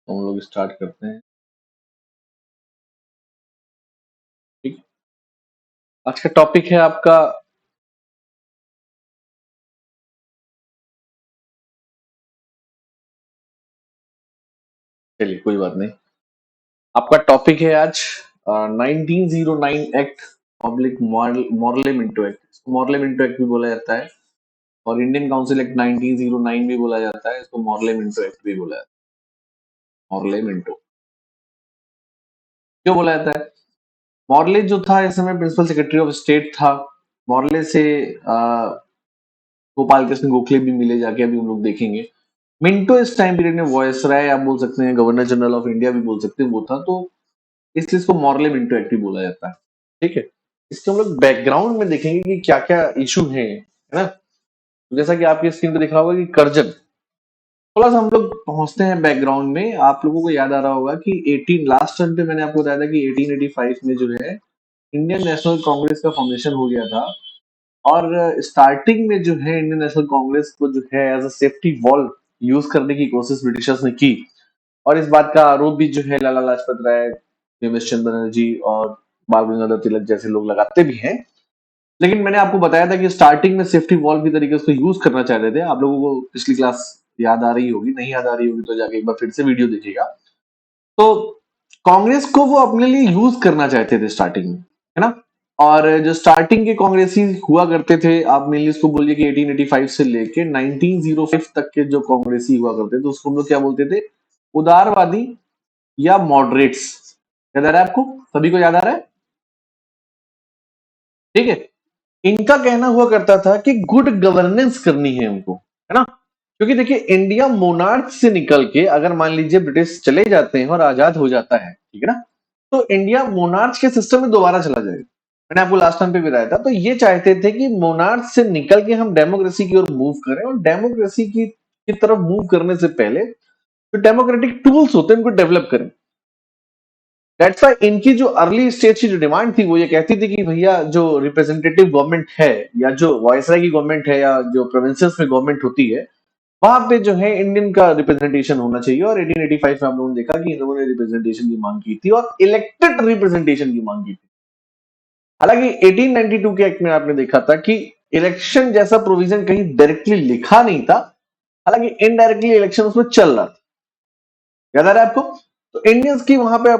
तो हम लोग स्टार्ट करते हैं। ठीक है। आज का टॉपिक है आपका। चलिए कोई बात नहीं। आपका टॉपिक है आज 1909 act public Morley Minto act. Morley Minto act भी बोला जाता है और इंडियन काउंसिल एक्ट 1909 भी बोला जाता है। इसको मॉरले मिंटो एक्ट भी बोला जाता है। मॉरले मिंटो क्यों बोला जाता है? मॉरले जो था इस समय प्रिंसिपल सेक्रेटरी ऑफ स्टेट था। मॉरले से गोपाल कृष्ण गोखले भी मिले जाके, अभी हम लोग देखेंगे। मिंटो इस टाइम पीरियड में वॉयस राय आप बोल सकते हैं, गवर्नर जनरल ऑफ इंडिया भी बोल सकते हैं, वो था। तो इसलिए इसको मॉरले मिंटो एक्ट भी बोला जाता है। ठीक है। इसके हम लोग बैकग्राउंड में देखेंगे कि क्या क्या इशू है ना। तो जैसा कि आपकी स्क्रीन पे दिख रहा होगा कि कर्जन, थोड़ा सा हम लोग पहुंचते हैं बैकग्राउंड में। आप लोगों को याद आ रहा होगा कि 18 लास्ट टर्म पे मैंने आपको बताया था कि 1885 में जो है इंडियन नेशनल कांग्रेस का फॉर्मेशन हो गया था। और स्टार्टिंग में जो है इंडियन नेशनल कांग्रेस को जो है as a safety wall use करने की कोशिश ब्रिटिशर्स ने की। और इस बात का आरोप भी जो है लाला लाजपत राय, हेमश चंद्र बनर्जी और बाल गंगाधर तिलक जैसे लोग लगाते भी हैं। लेकिन मैंने आपको बताया था कि स्टार्टिंग में सेफ्टी वॉल की तरीके से यूज करना चाह रहे थे। आप लोगों को पिछली क्लास याद आ रही होगी, नहीं याद आ रही होगी तो जाके एक बार फिर से वीडियो देखिएगा। तो कांग्रेस को वो अपने लिए यूज करना चाहते थे स्टार्टिंग में, है ना। और जो स्टार्टिंग के कांग्रेसी हुआ करते थे, आप मेनली इसको बोलिए कि 1885 से लेके 1905 तक के जो कांग्रेसी हुआ करते थे उसको हम लोग क्या बोलते थे? उदारवादी या मॉडरेट्स। याद आ रहा है आपको? सभी को याद आ रहा है? ठीक है। इनका कहना हुआ करता था कि गुड गवर्नेंस करनी है हमको, है ना। क्योंकि देखिए इंडिया मोनार्क से निकल के अगर मान लीजिए ब्रिटिश चले जाते हैं और आजाद हो जाता है, ठीक है ना, तो इंडिया मोनार्क के सिस्टम में दोबारा चला जाएगा। मैंने आपको लास्ट टाइम पे भी बताया था। तो ये चाहते थे कि मोनार्क से निकल के हम डेमोक्रेसी की ओर मूव करें, और डेमोक्रेसी की तरफ मूव करने से पहले जो डेमोक्रेटिक टूल्स होते हैं उनको डेवलप करें। दैट्स व्हाई इनकी जो अर्ली स्टेज की जो डिमांड थी वो ये कहती थी कि भैया जो रिप्रेजेंटेटिव गवर्नमेंट है या जो वायसराय की गवर्नमेंट है या जो प्रोविंसेस में गवर्नमेंट होती है, वहां पे जो है इंडियन का रिप्रेजेंटेशन होना चाहिए। और 1885 में हम लोगों ने देखा कि इन लोगों ने रिप्रेजेंटेशन की मांग की थी और इलेक्टेड रिप्रेजेंटेशन की मांग की थी। हालांकि 1892 के एक्ट में आपने देखा था कि इलेक्शन जैसा प्रोविजन कहीं डायरेक्टली लिखा नहीं था, हालांकि इनडायरेक्टली इलेक्शन उसमें चल रहा था। याद आ रहा है आपको? तो इंडियंस की वहां पे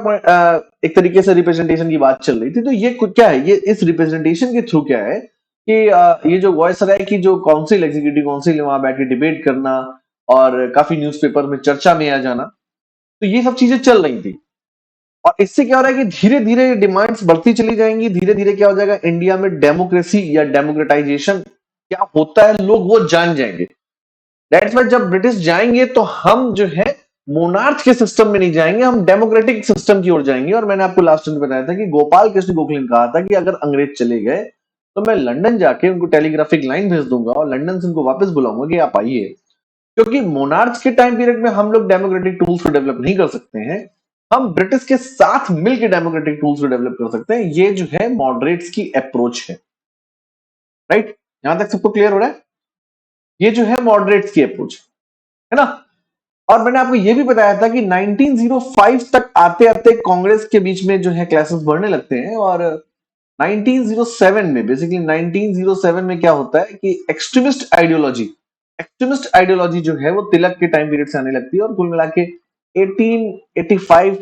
एक तरीके से रिप्रेजेंटेशन की बात चल रही थी। तो ये क्या है, ये इस रिप्रेजेंटेशन के थ्रू क्या है कि ये जो वॉयसराय की जो काउंसिल, एग्जीक्यूटिव काउंसिल है, वहां बैठ के डिबेट करना और काफी न्यूज़पेपर में चर्चा में आ जाना, तो ये सब चीजें चल रही थी। और इससे क्या हो रहा है कि धीरे धीरे डिमांड्स बढ़ती चली जाएंगी। धीरे धीरे क्या हो जाएगा, इंडिया में डेमोक्रेसी या डेमोक्रेटाइजेशन क्या होता है लोग वो जान जाएंगे। दैट्स वाई जब ब्रिटिश जाएंगे तो हम जो है मोनार्च के सिस्टम में नहीं जाएंगे, हम डेमोक्रेटिक सिस्टम की ओर जाएंगे। और मैंने आपको लास्ट में बताया था कि गोपाल कृष्ण गोखले ने कहा था कि अगर अंग्रेज चले गए तो मैं लंदन जाके उनको टेलीग्राफिक लाइन भेज दूंगा और लंदन से उनको वापस बुलाऊंगा कि आप आइए। क्योंकि मोनार्च के टाइम पीरियड में हम लोग डेमोक्रेटिक टूल्स को डेवलप नहीं कर सकते हैं, हम ब्रिटिश के साथ मिलकर डेमोक्रेटिक टूल्स को डेवलप कर सकते हैं। ये जो है मॉडरेट्स की अप्रोच है। राइट? यहां तक सबको क्लियर हो रहा है? ये जो है मॉडरेट्स की अप्रोच है ना। और मैंने आपको यह भी बताया था कि 1905 तक आते आते कांग्रेस के बीच में जो है क्लैशेस बढ़ने लगते हैं। और 1907 में, बेसिकली 1907 में क्या होता है कि एक्सट्रीमिस्ट आइडियोलॉजी जो है वो तिलक के टाइम पीरियड से आने लगती है। और कुल मिला के 1885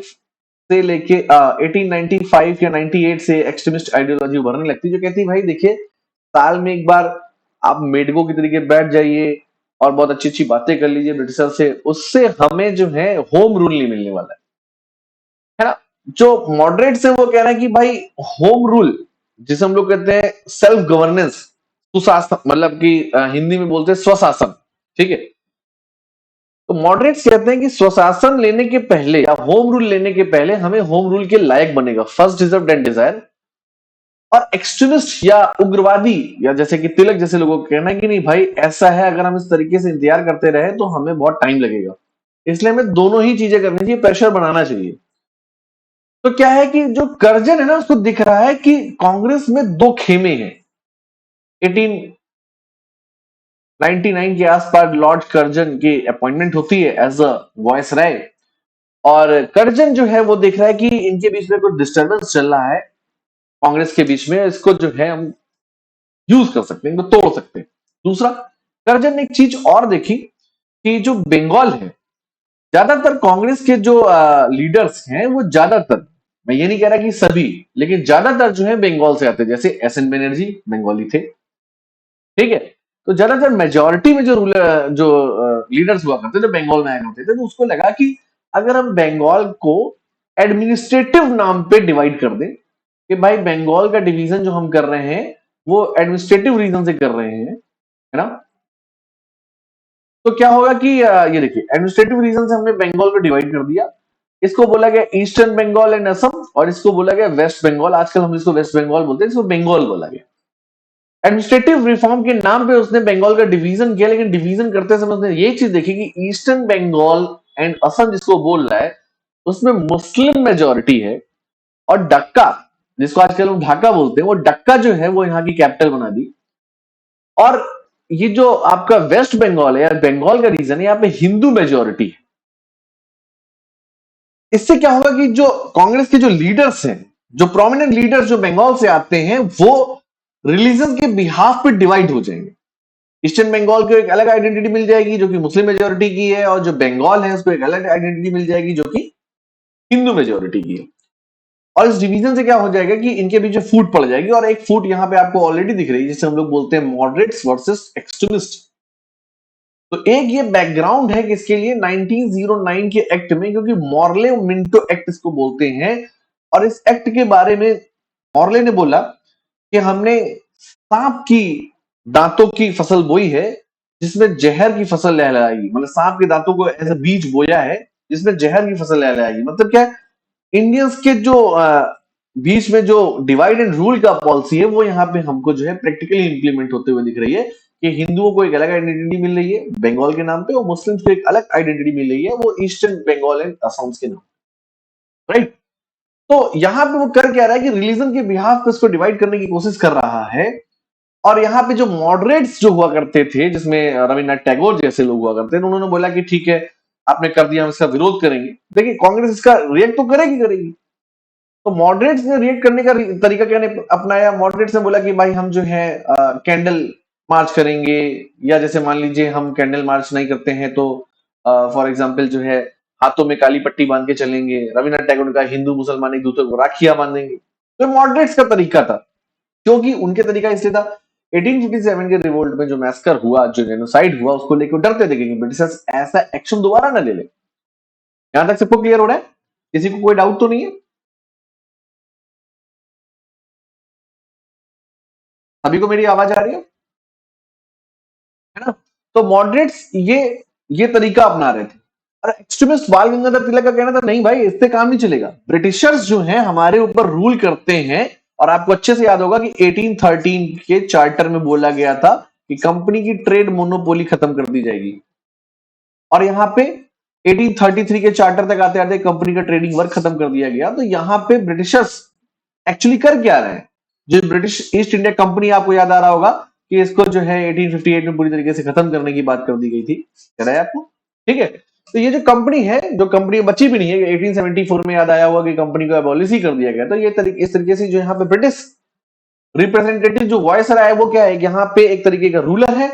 से लेके 1895 या 98 से एक्सट्रीमिस्ट आइडियोलॉजी उभरने लगती है, जो कहती है भाई देखिए, साल में एक बार आप मेढकों की तरीके बैठ जाइए और बहुत अच्छी अच्छी बातें कर लीजिए ब्रिटिशर से, उससे हमें जो है होम रूल नहीं मिलने वाला है ना। जो मॉडरेट्स है वो कह रहे हैं कि भाई होम रूल, जिसे हम लोग कहते हैं सेल्फ गवर्नेंस, सुशासन, मतलब कि हिंदी में बोलते हैं स्वशासन। ठीक है। तो मॉडरेट्स कहते हैं कि स्वशासन लेने के पहले या होम रूल लेने के पहले हमें होम रूल के लायक बनेगा, फर्स्ट डिजर्व देन डिजायर। और एक्सट्रीमिस्ट या उग्रवादी या जैसे कि तिलक जैसे लोगों का कहना है कि नहीं भाई ऐसा है, अगर हम इस तरीके से इंतजार करते रहे तो हमें बहुत टाइम लगेगा, इसलिए हमें दोनों ही चीजें करनी चाहिए, प्रेशर बनाना चाहिए। तो क्या है कि जो कर्जन है ना, उसको दिख रहा है कि कांग्रेस में दो खेमे हैं। 1899 के आसपास लॉर्ड कर्जन की अपॉइंटमेंट होती है एज अ वॉइस राय। और कर्जन जो है वो देख रहा है कि इनके बीच में कुछ डिस्टर्बेंस चल रहा है कांग्रेस के बीच में, इसको जो है हम यूज कर सकते हैं, इनको तोड़ सकते हैं। दूसरा, कर्जन ने एक चीज और देखी कि जो बंगाल है, ज्यादातर कांग्रेस के जो लीडर्स हैं वो ज्यादातर, मैं ये नहीं कह रहा कि सभी, लेकिन ज्यादातर जो है बंगाल से आते हैं। जैसे एसएन बनर्जी बंगाली थे, ठीक है। तो ज्यादातर मेजोरिटी में जो रूलर जो लीडर्स हुआ करते थे जो बंगाल में आए होते थे, तो उसको लगा कि अगर हम बंगाल को एडमिनिस्ट्रेटिव नाम पे डिवाइड कर दें कि भाई बंगाल का डिवीजन जो हम कर रहे हैं वो एडमिनिस्ट्रेटिव रीजन से कर रहे हैं, है ना। तो क्या होगा कि ये देखिए एडमिनिस्ट्रेटिव रीजन से हमने बंगाल को डिवाइड कर दिया। इसको बोला गया ईस्टर्न बंगाल एंड असम, और इसको बोला गया वेस्ट बंगाल। आजकल हम इसको वेस्ट बंगाल बोलते हैं, इसको बंगाल बोला गया। एडमिनिस्ट्रेटिव रिफॉर्म के नाम पे उसने बंगाल का डिवीजन किया, लेकिन डिवीजन करते समय उसने ये चीज देखी कि ईस्टर्न बंगाल एंड असम जिसको बोल रहा है उसमें मुस्लिम मेजोरिटी है, और डक्का जिसको आजकल हम ढाका बोलते हैं, वो डक्का जो है वो यहाँ की कैपिटल बना दी। और ये जो आपका वेस्ट बंगाल है या बंगाल का रीजन है, यहाँ पे हिंदू मेजोरिटी है। इससे क्या होगा कि जो कांग्रेस के जो लीडर्स हैं, जो प्रोमिनेंट लीडर्स जो बंगाल से आते हैं, वो रिलीजन के बिहाफ पे डिवाइड हो जाएंगे। ईस्टर्न बंगाल को एक अलग आइडेंटिटी मिल जाएगी जो कि मुस्लिम मेजोरिटी की है, और जो बंगाल है उसको एक अलग आइडेंटिटी मिल जाएगी जो कि हिंदू मेजोरिटी की है। और इस डिवीजन से क्या हो जाएगा कि इनके बीच में फूट पड़ जाएगी, और एक फूट यहाँ पे आपको ऑलरेडी दिख रही है जिसे हम लोग बोलते हैं मॉडरेट्स वर्सेस एक्सट्रीमिस्ट। तो एक ये बैकग्राउंड है किसके लिए, 1909 के एक्ट में, क्योंकि मॉर्ले मिंटो एक्ट इसको बोलते हैं। और इस एक्ट के बारे में मॉर्ले ने बोला कि हमने सांप की दांतों की फसल बोई है जिसमें जहर की फसल लहलहाएगी, मतलब सांप के दांतों को ऐसा बीज बोया है जिसमें जहर की फसल लहलहाएगी। मतलब क्या है, इंडियंस के जो बीच में जो डिवाइड एंड रूल का पॉलिसी है वो यहाँ पे हमको जो है प्रैक्टिकली इंप्लीमेंट होते हुए दिख रही है कि हिंदुओं को एक अलग आइडेंटिटी मिल रही है बंगाल के नाम पे, और मुस्लिम्स को एक अलग आइडेंटिटी मिल रही है वो ईस्टर्न बंगाल एंड असम के नाम, राइट। तो यहाँ पे वो कर क्या रहा है कि रिलीजन के बिहाफ पे उसको डिवाइड करने की कोशिश कर रहा है। और यहाँ पे जो मॉडरेट्स जो हुआ करते थे, जिसमें रविन्द्रनाथ टैगोर जैसे लोग हुआ करते थे, उन्होंने बोला कि ठीक है आपने कर दिया, हम इसका विरोध करेंगे। देखिए कांग्रेस इसका रिएक्ट तो करेगी करेगी। तो मॉडरेट्स ने रिएक्ट करने का तरीका क्या अपनाया, मॉडरेट्स ने बोला कि भाई हम जो है कैंडल मार्च करेंगे, या जैसे मान लीजिए हम कैंडल मार्च नहीं करते हैं तो फॉर एग्जाम्पल जो है हाथों में काली पट्टी बांध के चलेंगे। रविन्द्रनाथ टैगोर ने कहा हिंदू मुसलमान एक दूसरे को राखियां बांधेंगे। तो मॉडरेट्स का तरीका था, क्योंकि उनके तरीका इसलिए था 1857 के रिवोल्ट में जो मैस्कर हुआ, जो जेनोसाइड हुआ, उसको लेकर डरते थे कि ब्रिटिशर्स ऐसा एक्शन दोबारा ना ले ले। यहां तक सबको क्लियर हो रहा है, किसी को कोई डाउट तो नहीं है? सभी को मेरी आवाज आ रही है ना? तो मॉडरेट्स ये तरीका अपना रहे थे। और एक्सट्रीमिस्ट बाल गंगाधर तिलक का कहना था नहीं भाई इससे काम नहीं चलेगा, ब्रिटिशर्स जो हैं हमारे ऊपर रूल करते हैं। और आपको अच्छे से याद होगा कि 1813 के चार्टर में बोला गया था कि कंपनी की ट्रेड मोनोपोली खत्म कर दी जाएगी। और यहाँ पे 1833 के चार्टर तक आते आते कंपनी का ट्रेडिंग वर्क खत्म कर दिया गया। तो यहाँ पे ब्रिटिशर्स एक्चुअली कर क्या रहे हैं, जो ब्रिटिश ईस्ट इंडिया कंपनी, आपको याद आ रहा होगा कि इसको जो है 1858 में पूरी तरीके से खत्म करने की बात कर दी गई थी, याद है आपको? ठीक है। तो ये जो कंपनी है, जो कंपनी बची भी नहीं है, 1874 में याद आया हुआ कि कंपनी को एबॉलिश ही कर दिया गया। तो ये इस तरीके से जो यहाँ पे ब्रिटिश रिप्रेजेंटेटिव जो वॉइस रहा है वो क्या है, यहाँ पे एक तरीके का रूलर है।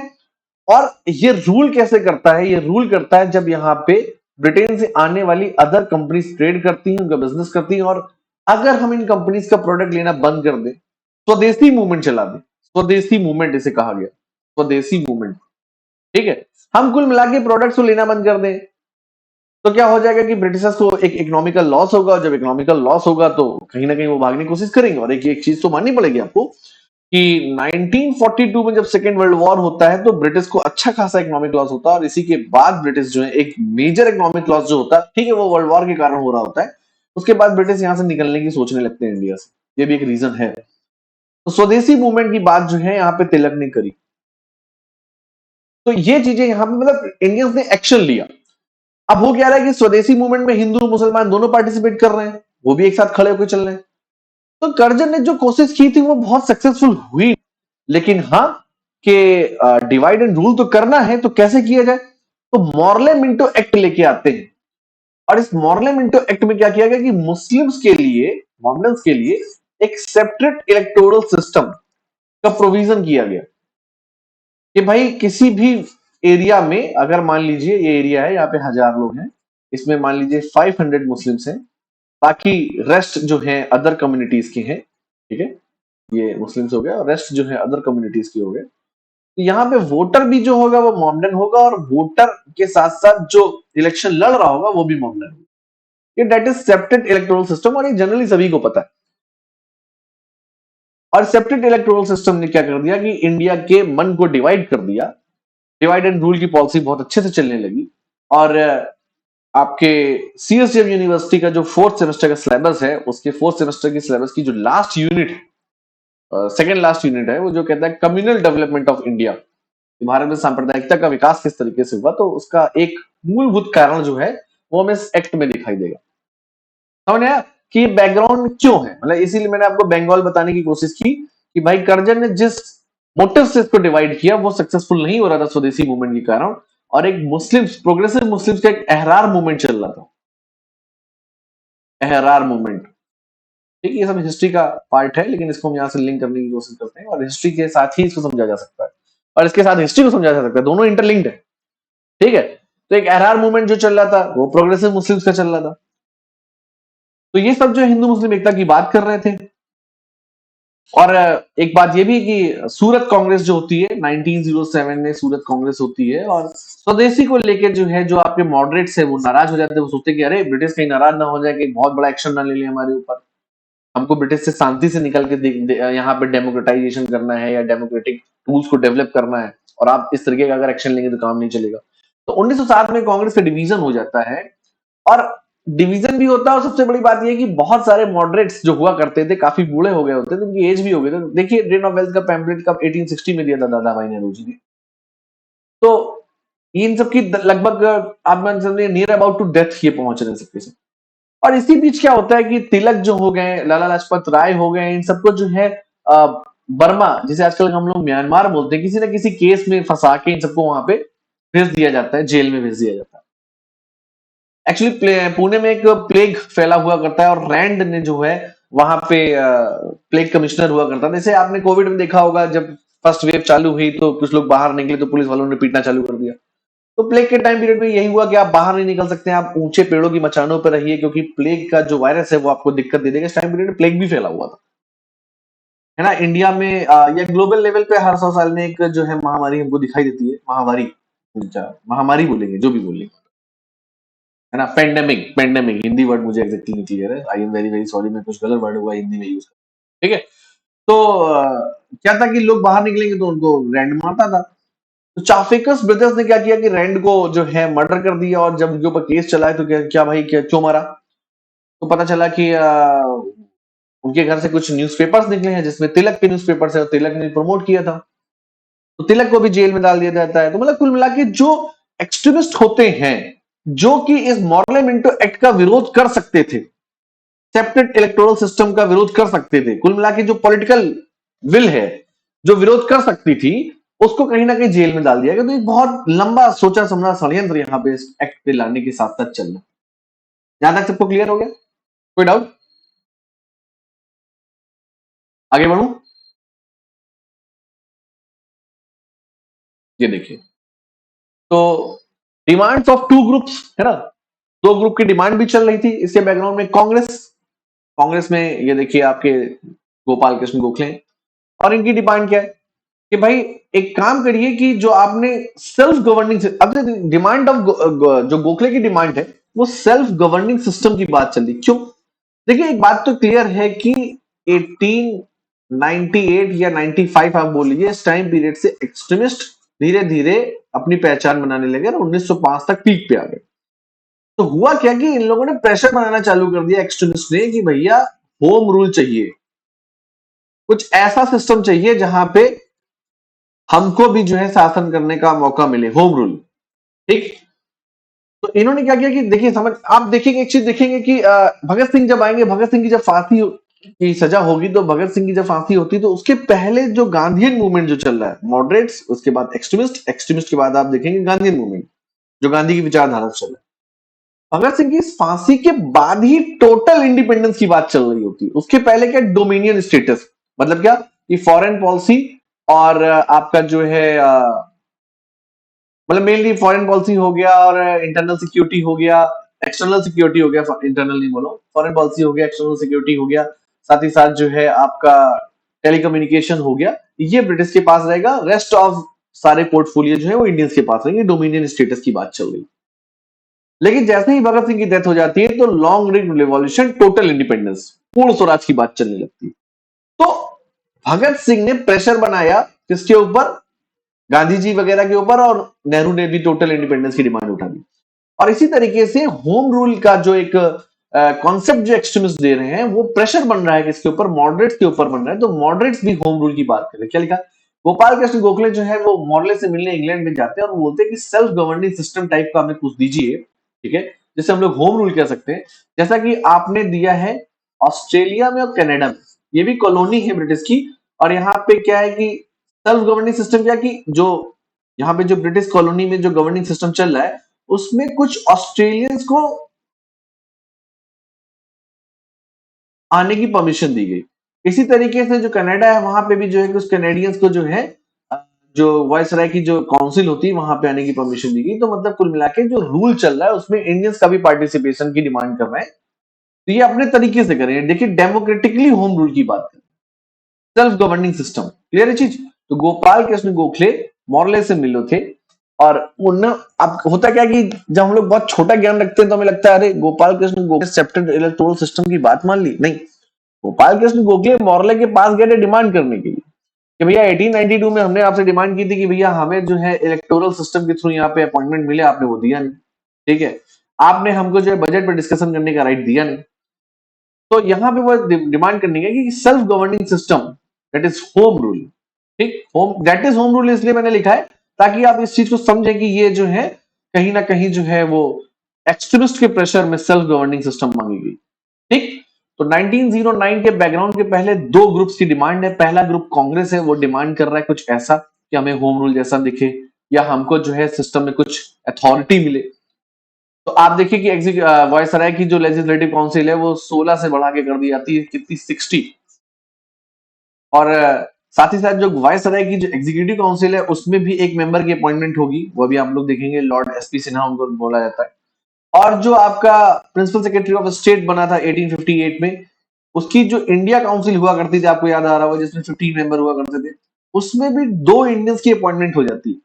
और ये रूल कैसे करता है, ये रूल करता है जब यहाँ पे ब्रिटेन से आने वाली अदर कंपनीज ट्रेड करती हैं, उनका बिजनेस करती हैं, और अगर हम इन कंपनीज का प्रोडक्ट लेना बंद कर दें, स्वदेशी मूवमेंट चला दें, स्वदेशी मूवमेंट इसे कहा गया, स्वदेशी मूवमेंट, ठीक है, हम कुल मिला के प्रोडक्ट्स को लेना बंद कर दें, तो क्या हो जाएगा कि ब्रिटिशर्स को एक इकोनॉमिकल लॉस होगा। और जब इकोनॉमिकल लॉस होगा तो कहीं ना कहीं वो भागने की कोशिश करेंगे। और एक चीज तो माननी पड़ेगी आपको कि 1942 में जब सेकेंड वर्ल्ड वॉर होता है तो ब्रिटिश को अच्छा खासा इकोनॉमिक लॉस होता है, और इसी के बाद ब्रिटिश जो है एक मेजर इकोनॉमिक लॉस जो होता है, ठीक है, वो वर्ल्ड वॉर के कारण हो रहा होता है, उसके बाद ब्रिटिश यहां से निकलने की सोचने लगते हैं इंडिया से। ये भी एक रीजन है। तो स्वदेशी मूवमेंट की बात जो है यहाँ पे तिलक ने करी। तो ये चीजें यहाँ पे मतलब इंडियंस ने एक्शन लिया। अब हो क्या रहा है कि स्वदेशी मूवमेंट में हिंदू मुसलमान दोनों पार्टिसिपेट कर रहे हैं, वो भी एक साथ खड़े होकर चल रहे हैं। तो कर्जन ने जो कोशिश की थी वो बहुत सक्सेसफुल हुई। लेकिन हाँ कि डिवाइड एंड रूल तो करना है, तो कैसे किया जाए? तो मॉर्ले मिंटो एक्ट लेके आते हैं। और इस मॉर्लेमेंटो एक्ट में क्या किया गया कि मुस्लिम्स के लिए, मॉमडन्स के लिए एक सेपरेट इलेक्टोरल सिस्टम का प्रोविजन किया गया कि भाई किसी भी एरिया में, अगर मान लीजिए ये एरिया है, यहाँ पे 1000 लोग हैं, इसमें मान लीजिए 500 मुस्लिम्स हैं, बाकी रेस्ट जो है अदर कम्युनिटीज के हैं, ठीक है, ये मुस्लिम्स हो गया और रेस्ट जो है अदर कम्युनिटीज के हो गए। तो यहाँ पे वोटर भी जो होगा वो मोमडन होगा और वोटर के साथ साथ जो इलेक्शन लड़ रहा होगा वो भी मोमडन होगा। ये that is separate electoral system और ये जनरली सभी को पता है। और सेपरेट इलेक्टोरल सिस्टम ने क्या कर दिया कि इंडिया के मन को डिवाइड कर दिया। डिवाइड एंड रूल की पॉलिसी बहुत अच्छे से चलने लगी और आपके सीएसजेएम यूनिवर्सिटी का जो 4th सेमेस्टर का सिलेबस है, उसके 4th सेमेस्टर की सिलेबस की जो last unit, second last unit है, वो जो कहता है communal development of India, Bharat में सांप्रदायिकता का विकास किस तरीके से हुआ, तो उसका एक मूलभूत कारण जो है वो हमें इस एक्ट में दिखाई देगा। समझ आया कि बैकग्राउंड क्यों है, मतलब इसीलिए मैंने आपको बंगाल बताने की कोशिश की कि भाई कर्जन ने जिस मोटिव से इसको डिवाइड किया वो सक्सेसफुल नहीं हो रहा था स्वदेशी मूवमेंट के कारण, और एक मुस्लिम्स, प्रोग्रेसिव मुस्लिम्स का एक अहरार मूवमेंट चल रहा था, अहरार मूवमेंट। ठीक है, ये सब हिस्ट्री का पार्ट है, लेकिन इसको हम यहाँ से लिंक करने की कोशिश करते हैं और हिस्ट्री के साथ ही इसको समझा जा सकता है और इसके साथ हिस्ट्री को समझा जा सकता है, दोनों इंटरलिंक्ड है। ठीक है, तो एक अहरार मूवमेंट जो चल रहा था वो प्रोग्रेसिव मुस्लिम्स का चल रहा था। तो ये सब जो हिंदू मुस्लिम एकता की बात कर रहे थे। और एक बात ये भी कि सूरत कांग्रेस जो होती है 1907 में सूरत कांग्रेस होती है, और स्वदेशी को लेकर जो है, जो आपके मॉडरेट्स है वो नाराज हो जाते हैं, वो सोचते कि अरे ब्रिटिश कहीं नाराज ना हो जाए कि बहुत बड़ा एक्शन ना ले ले हमारे ऊपर, हमको ब्रिटिश से शांति से निकल के यहाँ पे डेमोक्रेटाइजेशन करना है या डेमोक्रेटिक टूल्स को डेवलप करना है, और आप इस तरीके का अगर एक्शन लेंगे तो काम नहीं चलेगा। तो 1907 में कांग्रेस का डिवीजन हो जाता है, और डिवीजन भी होता है, और सबसे बड़ी बात यह है कि बहुत सारे मॉडरेट्स जो हुआ करते थे काफी बूढ़े हो गए होते थे, उनकी एज भी हो गई थी। देखिए ड्रेन ऑफ वेल्थ का पैम्पलेट कब 1860 में दिया था दादा भाई नेहरू जी ने। तो इन सब की लगभग आप मान सकते नियर अबाउट टू डेथ ये पहुंच रहे हैं सबके सब। और इसी बीच क्या होता है कि तिलक जो हो गए, लाला लाजपत राय हो गए, इन सबको जो है बर्मा, जिसे आजकल हम लोग म्यांमार बोलते हैं, किसी ना किसी केस में फंसा के इन सबको वहां पे भेज दिया जाता है, जेल में भेज दिया जाता है। एक्चुअली पुणे में एक प्लेग फैला हुआ करता है, और रैंड ने जो है वहां पे प्लेग कमिश्नर हुआ करता है। जैसे आपने कोविड में देखा होगा, जब फर्स्ट वेव चालू हुई तो कुछ लोग बाहर निकले तो पुलिस वालों ने पीटना चालू कर दिया। तो प्लेग के टाइम पीरियड में यही हुआ कि आप बाहर नहीं निकल सकते हैं, आप ऊंचे पेड़ों की मचानों पर रहिए, क्योंकि प्लेग का जो वायरस है वो आपको दिक्कत दे देगा। इस टाइम पीरियड में प्लेग भी फैला हुआ था, है ना। इंडिया में या ग्लोबल लेवल पे हर 100 साल में एक जो है महामारी हमको दिखाई देती है, महामारी, अच्छा महामारी बोलेंगे जो भी बोलेंगे, है ना। पेंडेमिक, पेंडेमिक हिंदी वर्ड मुझे एग्जैक्टली नहीं क्लियर है, I am very very sorry, मैं कुछ गलत वर्ड हुआ हिंदी में यूज कर, ठीक है। तो क्या था कि लोग बाहर निकलेंगे तो उनको रैंड मारता था। तो चाफेकस ब्रदर्स ने क्या किया कि रैंड को जो है मर्डर कर दिया, और जब उनके ऊपर केस चला है तो क्या क्या भाई क्या क्यों मारा, तो पता चला कि उनके घर से कुछ न्यूज़पेपर्स निकले हैं जिसमें तिलक के न्यूज़पेपर्स है, और तिलक ने प्रमोट किया था, तो तिलक को भी जेल में डाल दिया जाता है। तो मतलब कुल मिला के जो एक्सट्रीमिस्ट होते हैं, जो कि इस मॉर्लेमेंटो एक्ट का विरोध कर सकते थे, सेपरेट इलेक्टोरल सिस्टम का विरोध कर सकते थे, कुल मिला के जो पॉलिटिकल विल है जो विरोध कर सकती थी, उसको कहीं ना कहीं जेल में डाल दिया गया। तो एक बहुत लंबा सोचा समझा षड्यंत्र यहाँ पे इस एक्ट पे लाने के साथ साथ चल रहा। यहां तक सबको क्लियर हो गया? कोई डाउट? आगे बढ़ू? ये देखिए, तो डिमांड्स ऑफ टू ग्रुप्स, है ना, दो ग्रुप की डिमांड भी चल रही थी। इसके बैकग्राउंड में कांग्रेस, कांग्रेस में ये देखिए आपके गोपाल कृष्ण गोखले, और इनकी डिमांड क्या है कि भाई एक काम करिए कि जो आपने सेल्फ गवर्निंग, अब डिमांड ऑफ जो गोखले की डिमांड है वो सेल्फ गवर्निंग सिस्टम की बात चल रही। क्यों? देखिए एक बात तो क्लियर है कि 1898 या 95 आप बोल लीजिए, इस टाइम पीरियड से एक्सट्रीमिस्ट धीरे धीरे अपनी पहचान बनाने लगे और 1905 तक पीक पे आ गए। तो हुआ क्या कि इन लोगों ने प्रेशर बनाना चालू कर दिया एक्सट्रीमिस्ट ने कि भैया होम रूल चाहिए, कुछ ऐसा सिस्टम चाहिए जहां पे हमको भी जो है शासन करने का मौका मिले, होम रूल। ठीक, तो इन्होंने क्या किया कि देखिए समझ, आप देखेंगे एक चीज देखेंगे कि भगत सिंह जब आएंगे, भगत सिंह की जब फांसी की सजा होगी, तो भगत सिंह की जब फांसी होती तो उसके पहले जो गांधीयन मूवमेंट जो चल रहा है, मॉडरेट्स, उसके बाद एक्सट्रीमिस्ट, एक्सट्रीमिस्ट के बाद आप देखेंगे गांधीयन मूवमेंट जो गांधी की विचारधारा से चल रहा है। भगत सिंह की इस फांसी के बाद ही टोटल इंडिपेंडेंस की बात चल रही होती है। उसके पहले क्या, डोमिनियन स्टेटस, मतलब क्या, कि फॉरेन पॉलिसी और आपका जो है मतलब मेनली फॉरेन पॉलिसी हो गया और इंटरनल सिक्योरिटी हो गया, एक्सटर्नल सिक्योरिटी हो गया, इंटरनल नहीं बोलो, फॉरेन पॉलिसी हो गया, एक्सटर्नल सिक्योरिटी हो गया, साथ ही साथ जो है आपका टेलीकम्युनिकेशन हो गया, ये ब्रिटिश के पास रहेगा। रेस्ट ऑफ सारे पोर्टफोलियो जो है वो इंडियंस के पास रहेंगे। डोमिनियन स्टेटस की बात चल रही। लेकिन जैसे ही भगत सिंह की डेथ हो जाती है तो लॉन्ग रिवॉल्यूशन, टोटल इंडिपेंडेंस, पूर्ण स्वराज की बात चलने लगती है। तो भगत सिंह ने प्रेशर बनाया किसके ऊपर, गांधी जी वगैरह के ऊपर, और नेहरू ने भी टोटल इंडिपेंडेंस की डिमांड उठा दी। और इसी तरीके से होम रूल का जो एक कॉन्सेप्ट जो एक्सट्रीमिस्ट दे रहे हैं, वो प्रेशर बन रहा है किसके ऊपर, मॉडरेट्स के ऊपर बन रहा है। तो मॉडरेट्स भी होम रूल की बात करें, क्या लिखा, गोपाल कृष्ण गोखले जो है वो मॉडले से मिलने इंग्लैंड में जाते हैं और वो बोलते हैं कि सेल्फ गवर्निंग सिस्टम टाइप का हमें कुछ दीजिए, ठीक है, जिसे हम लोग होम रूल कह सकते हैं। जैसा कि आपने दिया है ऑस्ट्रेलिया में और कनाडा में, ये भी कॉलोनी है ब्रिटिश की। और यहाँ पे क्या है कि सेल्फ गवर्निंग सिस्टम क्या, कि जो यहाँ पे जो ब्रिटिश कॉलोनी में जो गवर्निंग सिस्टम चल रहा है, उसमें कुछ ऑस्ट्रेलियंस को आने की परमिशन दी गई। इसी तरीके से जो कनाडा है, वहां पे भी जो है कुछ कैनेडियंस को जो है जो वायसराय की जो काउंसिल होती है वहां पे आने की परमिशन दी गई। तो मतलब कुल मिला के जो रूल चल रहा है उसमें इंडियंस का भी पार्टिसिपेशन की डिमांड कर रहे हैं। तो ये अपने तरीके से करें, देखिए डेमोक्रेटिकली होम रूल की बात करें, सेल्फ गवर्निंग सिस्टम, क्लियर है चीज। तो गोपाल कृष्ण गोखले मॉरले से मिले थे। और उन अब होता क्या कि जब हम लोग बहुत छोटा ज्ञान रखते हैं तो हमें लगता है अरे Gopal Krishna Gokhale septate electoral system की बात मान ली, नहीं। गोपाल कृष्ण गोखले मॉरले के पास गए थे डिमांड करने के लिए कि भैया 1892 में हमने आपसे डिमांड की थी कि भैया हमें जो है इलेक्टोरल सिस्टम के थ्रू यहाँ पे अपॉइंटमेंट मिले, आपने वो दिया नहीं, ठीक है। आपने हमको जो है बजट पर डिस्कशन करने का राइट दिया नहीं। तो यहाँ पे वो डिमांड करनी है कि self governing system, that is home rule, ठीक, home, that is home rule इसलिए मैंने लिखा है ताकि आप इस चीज को समझें कि ये जो है कहीं ना कहीं जो है वो एक्सट्रीमिस्ट के प्रेशर में सेल्फ गवर्निंग सिस्टम मांगी गई, ठीक। तो 1909 के बैकग्राउंड के पहले दो ग्रुप्स की डिमांड है। पहला ग्रुप कांग्रेस है, वो डिमांड कर रहा है कुछ ऐसा कि हमें होम रूल जैसा दिखे या हमको जो है सिस्टम में कुछ अथॉरिटी मिले। तो आप देखिए कि वायसराय की जो लेजिस्लेटिव काउंसिल है वो 16 से बढ़ा के कर दी जाती है कितनी, 60। और साथ ही साथ जो वायसराय की जो एग्जीक्यूटिव काउंसिल है उसमें भी एक मेंबर की अपॉइंटमेंट होगी, वो भी आप लोग देखेंगे, लॉर्ड एसपी सिन्हा उनको बोला जाता है। और जो आपका प्रिंसिपल सेक्रेटरी ऑफ स्टेट बना था 1858 में, उसकी जो इंडिया काउंसिल हुआ करती थी, आपको याद आ रहा होगा, जिसमें 15 मेंबर हुआ करते थे, उसमें भी 2 इंडियंस की अपॉइंटमेंट हो जाती है।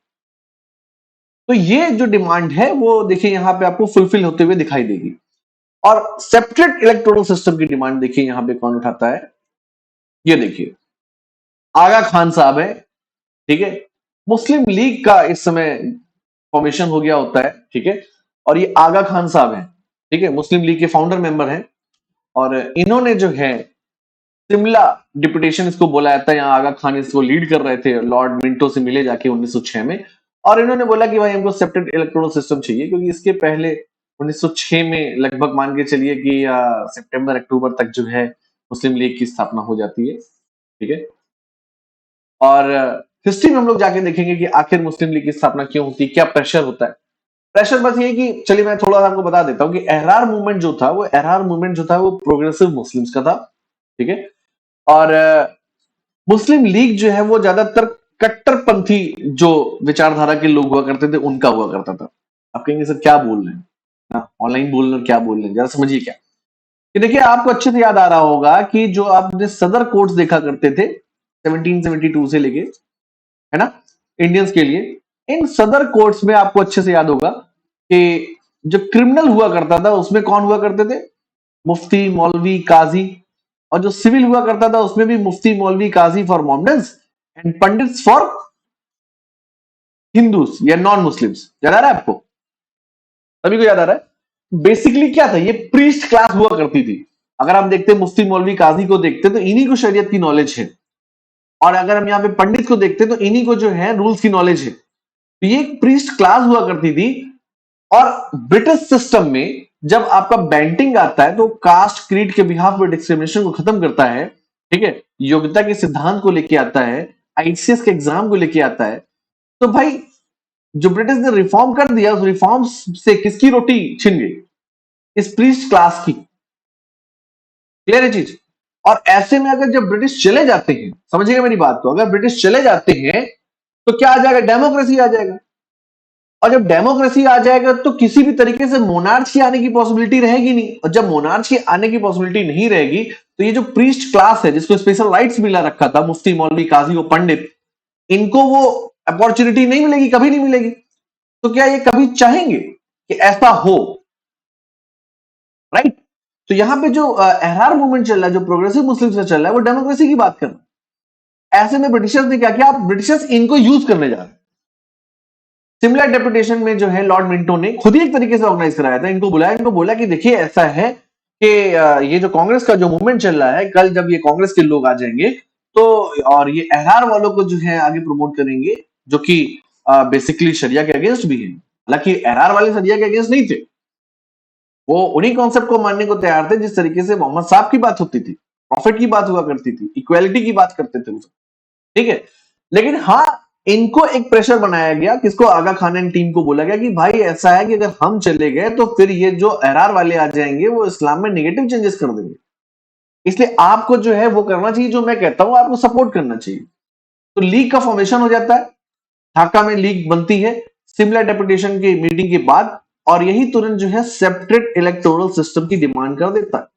तो ये जो डिमांड है वो देखिए यहाँ पे आपको फुलफिल होते हुए दिखाई देगी। और सेपरेट इलेक्टोरल सिस्टम की डिमांड देखिए यहाँ पे कौन उठाता है, ये देखिए आगा खान साहब है, ठीक है। मुस्लिम लीग का इस समय फॉर्मेशन हो गया होता है, ठीक है। और ये आगा खान साहब हैं, ठीक है, मुस्लिम लीग के फाउंडर मेंबर हैं। और इन्होंने जो है शिमला डिपुटेशन इसको बोला जाता है, यहाँ आगा खान इसको लीड कर रहे थे, लॉर्ड मिंटो से मिले जाके 1906 में। और इन्होंने बोला कि भाई हमको सेपरेट इलेक्टोरल सिस्टम चाहिए, क्योंकि इसके पहले 1906 में लगभग मान के चलिए कि सितंबर अक्टूबर तक जो है मुस्लिम लीग की स्थापना हो जाती है, ठीक है। और हिस्ट्री में हम लोग जाके देखेंगे कि आखिर मुस्लिम लीग की स्थापना क्यों होती है, क्या प्रेशर होता है। प्रेशर बस ये कि चलिए मैं थोड़ा सा आपको बता देता हूँ कि एहरार मूवमेंट जो था, वो एहरार मूवमेंट जो था वो प्रोग्रेसिव मुस्लिम्स का था, ठीक है। और मुस्लिम लीग जो है वो ज्यादातर कट्टरपंथी जो विचारधारा के लोग हुआ करते थे उनका हुआ करता था। आप कहेंगे सर क्या बोल रहे हैं, ना ऑनलाइन बोल रहे हैं, क्या बोल रहे हैं, जरा समझिए क्या। कि देखिए आपको अच्छे से याद आ रहा होगा कि जो आपने सदर कोर्ट्स देखा करते थे 1772 से लेके, है ना, इंडियंस के लिए, इन सदर कोर्ट्स में आपको अच्छे से याद होगा कि जो क्रिमिनल हुआ करता था उसमें कौन हुआ करते थे, मुफ्ती, मौलवी, काजी। और जो सिविल हुआ करता था उसमें भी मुफ्ती, मौलवी, काजी for Mohammedans and pandits for Hindus या नॉन मुस्लिम्स। याद आ रहा है आपको, सभी को याद आ रहा है। बेसिकली क्या था, ये प्रीस्ट क्लास हुआ करती थी। अगर आप देखते मुफ्ती, मौलवी, काजी को देखते तो इन्हीं को शरीयत की नॉलेज है। और अगर हम यहाँ पे पंडित को देखते तो इन्हीं को जो है रूल्स की नॉलेज है। तो ये एक प्रीस्ट क्लास हुआ करती थी। और ब्रिटिश सिस्टम में जब आपका बैंटिंग आता है तो कास्ट क्रीड के बिहाफ में डिस्क्रिमिनेशन को खत्म करता है, ठीक है, योग्यता के सिद्धांत को लेके आता है, आईसीएस के एग्जाम को लेके आता है। तो भाई जो ब्रिटिश ने रिफॉर्म कर दिया, उस रिफॉर्म से किसकी रोटी छिन गई, इस प्रीस्ट क्लास की। क्लियर है चीज। और ऐसे में अगर जब ब्रिटिश चले जाते हैं, समझिएगा मेरी बात को, अगर ब्रिटिश चले जाते हैं तो क्या आ जाएगा, डेमोक्रेसी आ जाएगा। और जब डेमोक्रेसी आ जाएगा तो किसी भी तरीके से मोनार्ची आने की पॉसिबिलिटी रहेगी नहीं, और जब मोनार्ची आने की पॉसिबिलिटी नहीं रहेगी तो ये जो प्रीस्ट क्लास है जिसको स्पेशल राइट्स मिला रखा था, मुफ्ती मौलवी काजी और पंडित, इनको वो अपॉर्चुनिटी नहीं मिलेगी, कभी नहीं मिलेगी। तो क्या ये कभी चाहेंगे कि ऐसा हो? राइट। तो यहां पे जो एहरार मूवमेंट चल रहा है, जो प्रोग्रेसिव मुस्लिम से चल रहा है, वो डेमोक्रेसी की बात कर रहा है। ऐसे में ब्रिटिशर्स ने क्या किया, आप ब्रिटिशर्स इनको यूज करने जा रहे हैं। सिमिलर डेपुटेशन में जो है लॉर्ड मिंटो ने खुद ही एक तरीके से ऑर्गेनाइज कराया था, इनको बुलाया, इनको बोला कि देखिए ऐसा है कि ये जो कांग्रेस का जो मूवमेंट चल रहा है, कल जब ये कांग्रेस के लोग आ जाएंगे तो, और ये एहरार वालों को जो है आगे प्रमोट करेंगे, जो कि बेसिकली शरिया के अगेंस्ट भी है। हालांकि एहरार वाले शरिया के अगेंस्ट नहीं थे, वो उन्हीं कॉन्सेप्ट को मानने को तैयार थे जिस तरीके से मोहम्मद साहब की बात होती थी, प्रॉफिट की बात हुआ करती थी, इक्वालिटी की बात करते थे वो सब। ठीक है। लेकिन हाँ, इनको एक प्रेशर बनाया गया, किसको, आगा खान एंड टीम को बोला गया कि भाई ऐसा है कि अगर हम चले गए तो फिर ये जो एरआर वाले आ जाएंगे वो इस्लाम में नेगेटिव चेंजेस कर देंगे, इसलिए आपको जो है वो करना चाहिए जो मैं कहता हूं, आपको सपोर्ट करना चाहिए। तो लीग का फॉर्मेशन हो जाता है, ढाका में लीग बनती है सिमिलर डेपुटेशन की मीटिंग के बाद, और यही तुरंत जो है सेपरेट इलेक्टोरल सिस्टम की डिमांड कर देता है।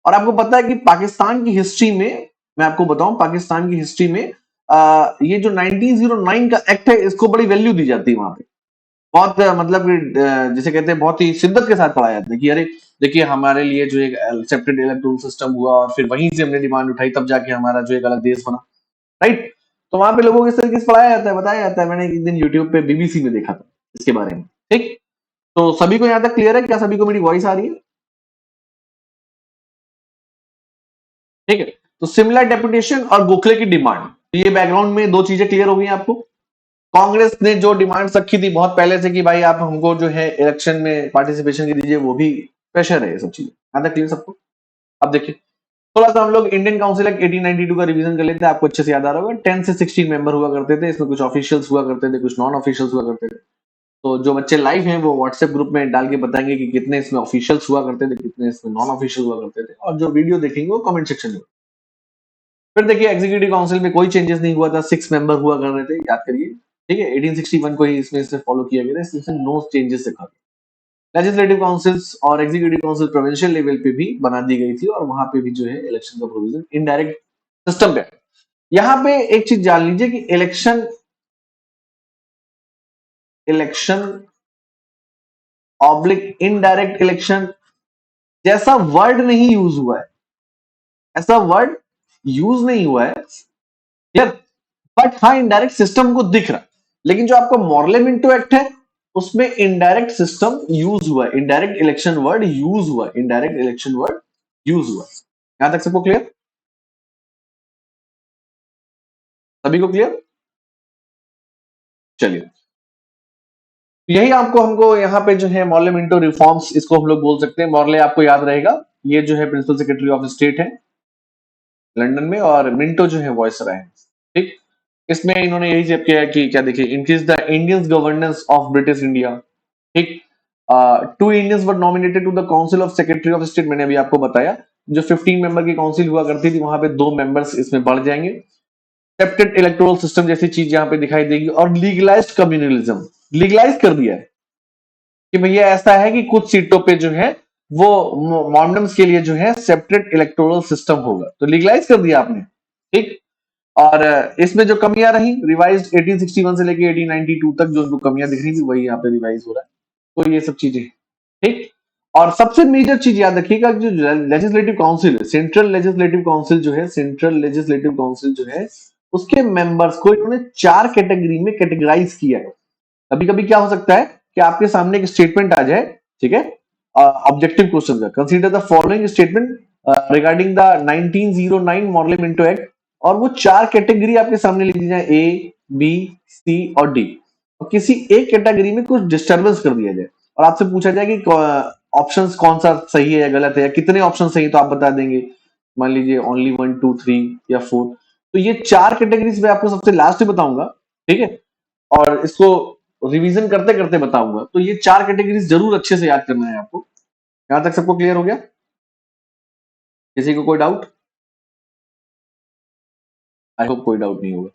और आपको पता है कि पाकिस्तान की हिस्ट्री में, मैं आपको बताऊं, पाकिस्तान की हिस्ट्री में ये जो 1909 का एक्ट है, इसको बड़ी वैल्यू दी जाती है वहां पे। बहुत मतलब जिसे कहते हैं बहुत ही शिद्दत के साथ पढ़ाया जाता है कि अरे देखिए हमारे लिए जो एक सेपरेट इलेक्टोरल सिस्टम हुआ और फिर वहीं से हमने डिमांड उठाई, तब जाके हमारा जो एक अलग देश बना। राइट। तो वहां पे लोगों को इस तरीके से पढ़ाया जाता है, बताया जाता है। मैंने एक दिन यूट्यूब पे बीबीसी में देखा था इसके बारे में। ठीक। तो सभी को यहां तक क्लियर है? क्या सभी को मेरी वॉइस आ रही है? ठीक है। तो सिमिलर डेपुटेशन और गोखले की डिमांड, तो ये बैकग्राउंड में दो चीजें क्लियर हो गई आपको। कांग्रेस ने जो डिमांड रखी थी बहुत पहले से कि भाई आप हमको जो है इलेक्शन में पार्टिसिपेशन की दीजिए, वो भी प्रेशर है, ये सब चीजें यहां तक क्लियर सबको। अब देखिए थोड़ा सा हम लोग इंडियन काउंसिल एक्ट 1892 का रिवीजन कर लेते हैं, आपको अच्छे से याद आ रहा होगा। 10 से 16 मेंबर हुआ करते थे, इसमें कुछ ऑफिशियल्स हुआ करते थे, कुछ नॉन ऑफिशियल्स हुआ करते थे। तो जो बच्चे लाइव हैं वो व्हाट्सएप ग्रुप में डाल के बताएंगे कि कितने इसमें ऑफिशियल्स हुआ करते थे, कितने इसमें नॉन ऑफिशियल हुआ करते थे, और जो वीडियो देखेंगे वो कमेंट सेक्शन में। फिर देखिए एग्जीक्यूटिव काउंसिल में कोई चेंजेस नहीं हुआ था, 6 मेंबर हुआ कर रहे थे, याद करिए। ठीक है। 1861 को ही इसमें से फॉलो किया गया था, इसमें नो चेंजेस दिखा। लेजिस्लेटिव काउंसिल्स और एग्जीक्यूटिव काउंसिल प्रोविंशियल लेवल पे भी बना दी गई थी, और वहां पे भी जो है इलेक्शन का प्रोविजन इनडायरेक्ट सिस्टम पे। यहाँ पे एक चीज जान लीजिए कि election election oblique indirect election जैसा वर्ड नहीं यूज हुआ है, ऐसा वर्ड यूज नहीं हुआ है। क्लियर। बट हाँ, इनडायरेक्ट सिस्टम को दिख रहा है। लेकिन जो आपका मॉर्लेमेंटो एक्ट है उसमें इनडायरेक्ट सिस्टम यूज हुआ है, इनडायरेक्ट इलेक्शन वर्ड यूज हुआ है, इनडायरेक्ट इलेक्शन वर्ड यूज हुआ है। यहां तक सबको क्लियर? सभी को क्लियर? चलिए, यही आपको हमको यहाँ पे जो है मॉर्ले मिंटो रिफॉर्म्स, इसको हम लोग बोल सकते हैं। मॉर्ले आपको याद रहेगा, ये जो है प्रिंसिपल सेक्रेटरी ऑफ स्टेट है लंदन में, और मिंटो जो है वॉइसरॉय है। ठीक। इसमें इन्होंने यही जब किया कि क्या, देखिए, increase the Indians governance of British India. ठीक। 2 Indians were nominated to the council of secretary of state. मैंने अभी आपको बताया जो 15 मेंबर की काउंसिल हुआ करती थी, वहां पे 2 मेंबर्स इसमें बढ़ जाएंगे। सेपरेट इलेक्टोरल सिस्टम जैसी चीज यहाँ पे दिखाई देगी, और लीगलाइज्ड कम्युनलिज्म, लीगलाइज कर दिया है कि भैया ऐसा है कि कुछ सीटों पे जो है वो मॉर्मन्स के लिए जो है सेपरेट इलेक्टोरल सिस्टम होगा, तो लीगलाइज कर दिया आपने। ठीक। और इसमें जो कमियां रही, रिवाइज 1861 से लेके 1892 तक जो उनको कमियां दिख रही थी वही यहाँ पे रिवाइज हो रहा है। तो ये सब चीजें। ठीक। और सबसे मेजर चीज याद रखिएगा, जो लेजिस्लेटिव काउंसिल है, सेंट्रल लेजिस्लेटिव काउंसिल जो है, सेंट्रल लेजिस्लेटिव काउंसिल जो है, उसके मेंबर्स को इन्होंने 4 कैटेगरी में कैटेगराइज किया है। कभी कभी क्या हो सकता है कि आपके सामने एक स्टेटमेंट आ जाए, ठीक है, ऑब्जेक्टिव क्वेश्चन का, consider the following statement regarding the 1909 model Minto act, और वो 4 कैटेगरी आपके सामने लिख दी जाए, ए, बी, सी और डी, और किसी एक कैटेगरी में कुछ डिस्टर्बेंस कर दिया जाए, और आपसे पूछा जाए कि ऑप्शंस कौन सा सही है या गलत है, या कितने ऑप्शन सही है, तो आप बता देंगे, मान लीजिए ओनली 1, 2, 3 या 4। तो ये 4 कैटेगरीज में आपको सबसे लास्ट में बताऊंगा। ठीक है। और इसको रिवीजन करते करते बताऊंगा, तो ये 4 कैटेगरीज जरूर अच्छे से याद करना है आपको। यहां तक सबको क्लियर हो गया? किसी को कोई डाउट? आई होप कोई डाउट नहीं होगा।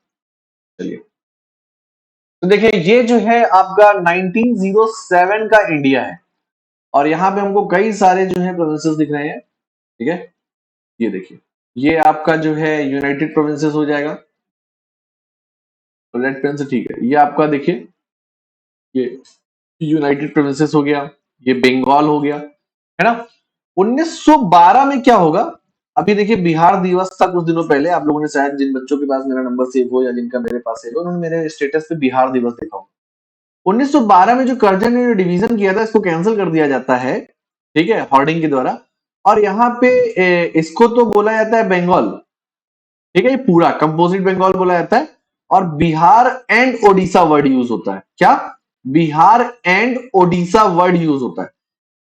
चलिए, तो देखिए ये जो है आपका 1907 का इंडिया है, और यहाँ पे हमको कई सारे जो है प्रोविंसेस दिख रहे हैं। ठीक है, ये देखिए, ये आपका जो है यूनाइटेड प्रोविंसेस हो जाएगा। रेड पेन से ठीक है, ये आपका देखिए, ये यूनाइटेड प्रोविंसेस हो गया, ये बंगाल हो गया, है ना। 1912 में क्या होगा? अभी देखिए बिहार दिवस था कुछ दिनों पहले, आप लोगों ने शायद, जिन बच्चों के पास मेरा नंबर सेव हो या जिनका मेरे पास सेव हो, उन्होंने मेरे स्टेटस पे बिहार दिवस देखा हो। 1912 में जो कर्जन ने डिवीजन किया था, इसको कैंसिल कर दिया जाता है, ठीक है, होर्डिंग के द्वारा। और यहाँ पे इसको तो बोला जाता है बंगाल, ठीक है, ये पूरा कंपोजिट बंगाल बोला जाता है। और Bihar and Odisha word use होता है। क्या? Bihar and Odisha word use होता है।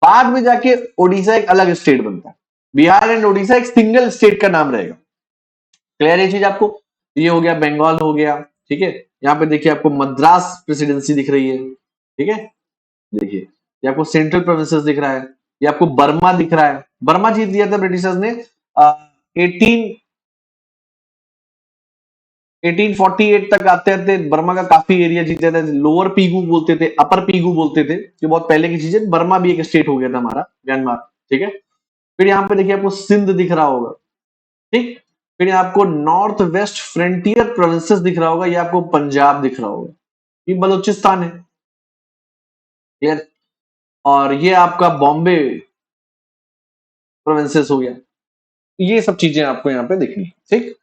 बाद में जाके ओडिशा एक अलग स्टेट बनता है। बिहार एंड ओडिशा एक सिंगल स्टेट का नाम रहेगा। क्लियर ये चीज आपको? ये हो गया, बंगाल हो गया, ठीक है। यहाँ पे देखिए आपको मद्रास प्रेसिडेंसी दिख रही है, ठीक है। देखिए, ये आपको सेंट्रल प्रोविंसेस दिख रहा है, ये आपको बर्मा दिख रहा है। बर्मा जीत दिया था ब्रिटिशर्स ने 1848 तक। आते आते बर्मा का काफी एरिया जीते थे। लोअर पीगू बोलते थे, अपर पीगू बोलते थे, ये बहुत पहले की चीज है। बर्मा भी एक स्टेट हो गया था हमारा, म्यांमार, ठीक है। फिर यहाँ पे देखिए आपको सिंध दिख रहा होगा, ठीक। फिर आपको नॉर्थ वेस्ट फ्रंटियर प्रोविंसेस दिख रहा होगा, ये आपको पंजाब दिख रहा होगा, ये बलूचिस्तान है, क्लियर। और ये आपका बॉम्बे प्रोविंसेस हो गया। ये सब चीजें आपको यहाँ पे दिखनी है, ठीक।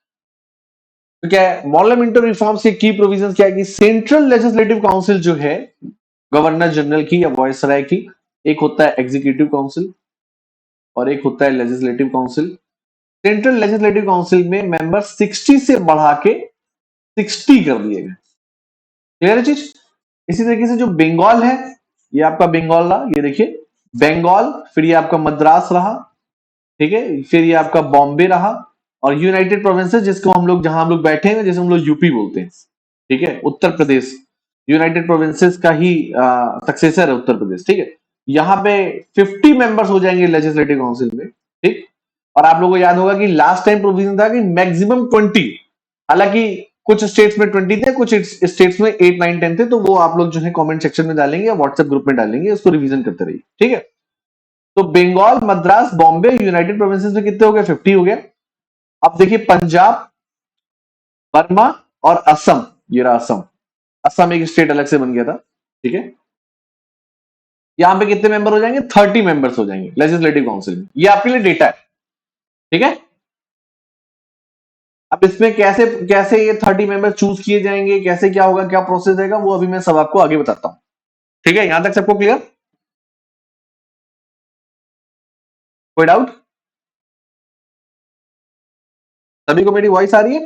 तो क्या है पार्लियामेंट्री रिफॉर्म्स के की प्रोविजंस? क्या है कि सेंट्रल लेजिस्लेटिव काउंसिल जो है गवर्नर जनरल की या वॉइसराय की, एक होता है एग्जीक्यूटिव काउंसिल और एक होता है legislative council. Central legislative council में मेंबर 60 से बढ़ा के 60 कर दिए गए। क्लियर है चीज? इसी तरीके से जो बंगाल है, ये आपका बंगाल रहा, ये देखिए बंगाल, फिर ये आपका मद्रास रहा, ठीक है, फिर ये आपका बॉम्बे रहा, और यूनाइटेड प्रोविंसेस जिसको हम लोग, जहां हम लोग बैठे हैं, जैसे हम लोग यूपी बोलते हैं, ठीक है, उत्तर प्रदेश यूनाइटेड प्रोविंसेस का ही सक्सेसर है उत्तर प्रदेश, ठीक है। यहाँ पे 50 मेंबर्स हो जाएंगे लेजिस्लेटिव काउंसिल में, ठीक। और आप लोगों को याद होगा कि लास्ट टाइम प्रोविजन था कि मैक्सिमम 20, हालांकि कुछ स्टेट्स में 20 थे, कुछ स्टेट्स में 8, 9, 10 थे, तो वो आप लोग जो है कमेंट सेक्शन में डालेंगे या व्हाट्सएप ग्रुप में डालेंगे, उसको रिवीजन करते रहिए, ठीक है। तो बंगाल, मद्रास, बॉम्बे, यूनाइटेड प्रोविंसेस में कितने हो गए? 50 हो गया। अब देखिए पंजाब, बर्मा और असम, ये रहा असम। असम एक स्टेट अलग से बन गया था, ठीक है। यहां पे कितने मेंबर हो जाएंगे? 30 मेंबर्स हो जाएंगे लेजिस्लेटिव काउंसिल में। ये आपके लिए डेटा है, ठीक है। अब इसमें कैसे कैसे ये 30 मेंबर चूज किए जाएंगे, कैसे क्या होगा, क्या प्रोसेस रहेगा, वो अभी मैं सब आपको आगे बताता हूं, ठीक है। यहां तक सबको क्लियर? कोई डाउट? सभी को मेरी वॉइस आ रही है?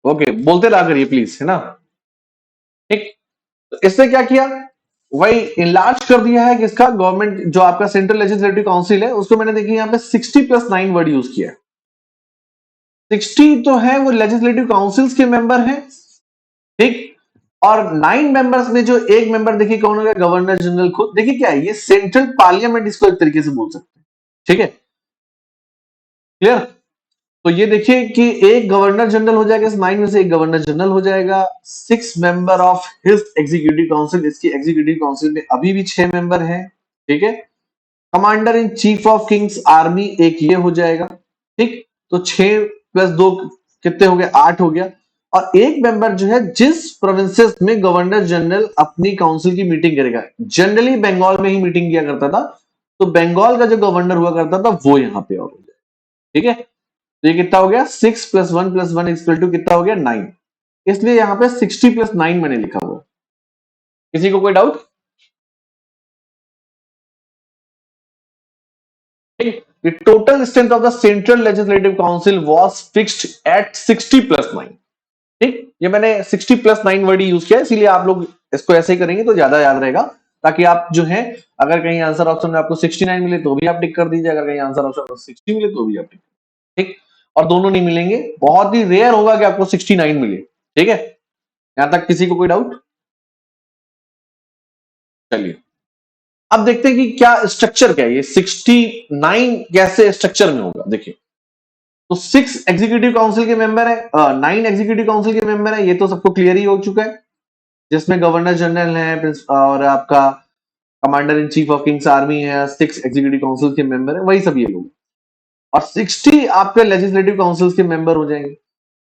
ओके, बोलते रहा करिए प्लीज, है ना, ठीक। तो इससे क्या किया? वही इनलार्ज कर दिया है किसका? गवर्नमेंट, जो आपका सेंट्रल लेजिस्लेटिव काउंसिल है, उसको मैंने देखिए यहाँ पे 60+9 वर्ड यूज किया है। 60 तो है वो लेजिस्लेटिव काउंसिल्स के मेंबर हैं, ठीक। और 9 मेंबर्स में जो एक मेंबर देखिए कौन होगा? गवर्नर जनरल खुद। देखिए क्या है, ये सेंट्रल पार्लियामेंट इसको एक तरीके से बोल सकते हैं, ठीक है, क्लियर। तो ये देखिए कि एक गवर्नर जनरल हो जाएगा, इस 9 में से एक गवर्नर जनरल हो जाएगा। 6 member of his executive council, इसकी एग्जीक्यूटिव काउंसिल में अभी भी 6 मेंबर हैं, ठीक है। Commander in chief of Kings army एक ये हो जाएगा, ठीक। तो 6+2 कितने हो गए? 8 हो गया। और एक मेंबर जो है जिस प्रोविंसेस में गवर्नर जनरल अपनी काउंसिल की मीटिंग करेगा, जनरली बंगाल में ही मीटिंग किया करता था, तो बंगाल का जो गवर्नर हुआ करता था वो यहाँ पे और हो जाए, ठीक है। तो ये कितना हो गया? 6+1+1 इक्वल टू कितना हो गया? 9। इसलिए यहाँ पे 60+9 मैंने लिखा हुआ। किसी को कोई doubt? The total strength of the Central Legislative Council was fixed at 60+9। ठीक, ये मैंने 60+9 वर्ड यूज किया, इसीलिए आप लोग इसको ऐसे ही करेंगे तो ज्यादा याद रहेगा, ताकि आप जो है, अगर कहीं आंसर ऑप्शन में आपको 69 मिले तो भी आप टिक कर दीजिए, अगर कहीं आंसर ऑप्शन में 60 मिले तो भी आप टिक, ठीक। और दोनों नहीं मिलेंगे, बहुत ही रेयर होगा कि आपको 69 मिले, ठीक है। यहां तक किसी को कोई डाउट? चलिए अब देखते हैं कि क्या स्ट्रक्चर क्या है, ये 69 कैसे स्ट्रक्चर में होगा। देखिए तो 6 एग्जीक्यूटिव काउंसिल के मेंबर है, 9 एग्जीक्यूटिव काउंसिल के मेंबर है, ये तो सबको क्लियर ही हो चुका है, जिसमें गवर्नर जनरल है और आपका commander in chief of Kings army है, 6 एग्जीक्यूटिव काउंसिल के मेंबर है, वही सब ये लोग, और 60 आपके लेजिस्लेटिव काउंसिल के मेंबर हो जाएंगे।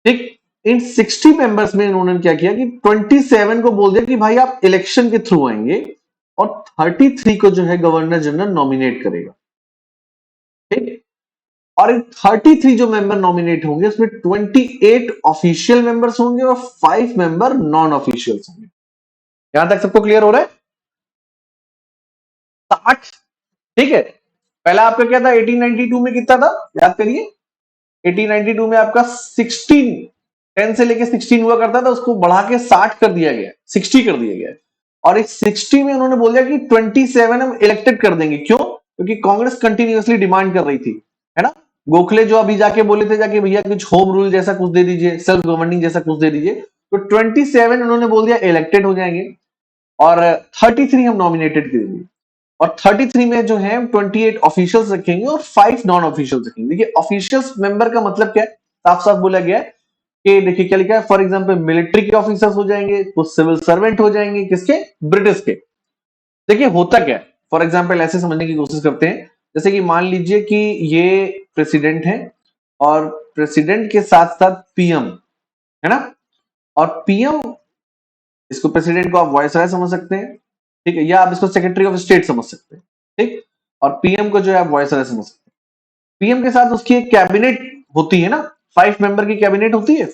ठीक, इन 60 मेंबर्स में इन्होंने क्या किया कि 27 को बोल दिया कि भाई आप इलेक्शन के थ्रू आएंगे, और 33 को जो है गवर्नर जनरल नॉमिनेट करेगा। ठीक, और इन 33 जो मेंबर नॉमिनेट होंगे उसमें 28 ऑफिशियल मेंबर्स होंगे और 5 मेंबर नॉन ऑफिशियल होंगे। यहां तक सबको क्लियर हो रहा है? 60, ठीक है। पहला आपका क्या था 1892 में, कितना था याद करिए, 1892 में आपका 16 10 से लेके 16 हुआ करता था, उसको बढ़ा के 60 कर दिया गया, 60 कर दिया गया। और इस 60 में उन्होंने बोल दिया कि 27 हम इलेक्टेड कर देंगे। क्यों? क्योंकि कांग्रेस कंटिन्यूअसली डिमांड कर रही थी, है ना। गोखले जो अभी जाके बोले थे जाके भैया कुछ होम रूल जैसा कुछ दे दीजिए, सेल्फ गवर्निंग जैसा कुछ दे दीजिए, तो 27 उन्होंने बोल दिया इलेक्टेड हो जाएंगे, और 33 हम नॉमिनेटेड करेंगे। और 33 में जो है 28 ऑफिशियल्स रखेंगे और 5 नॉन ऑफिशियल्स रखेंगे। देखिए ऑफिशियल्स मेंबर का मतलब क्या है, साफ साफ बोला गया है कि देखिए क्या लिखा है, फॉर एग्जांपल मिलिट्री के ऑफिसर्स हो जाएंगे, कुछ सिविल सर्वेंट हो जाएंगे, किसके, ब्रिटिश के। देखिए होता क्या है, फॉर एग्जांपल ऐसे समझने की कोशिश करते हैं, जैसे कि मान लीजिए कि ये प्रेसिडेंट है और प्रेसिडेंट के साथ साथ पीएम, है ना, और पीएम, इसको प्रेसिडेंट को आप वायसराय समझ सकते हैं, ठीक है, या आप इसको सेक्रेटरी ऑफ स्टेट समझ सकते हैं, ठीक, और पीएम को जो है आप वायसराय समझ सकते हैं। पीएम के साथ उसकी एक कैबिनेट होती है ना, 5 मेंबर की कैबिनेट होती है,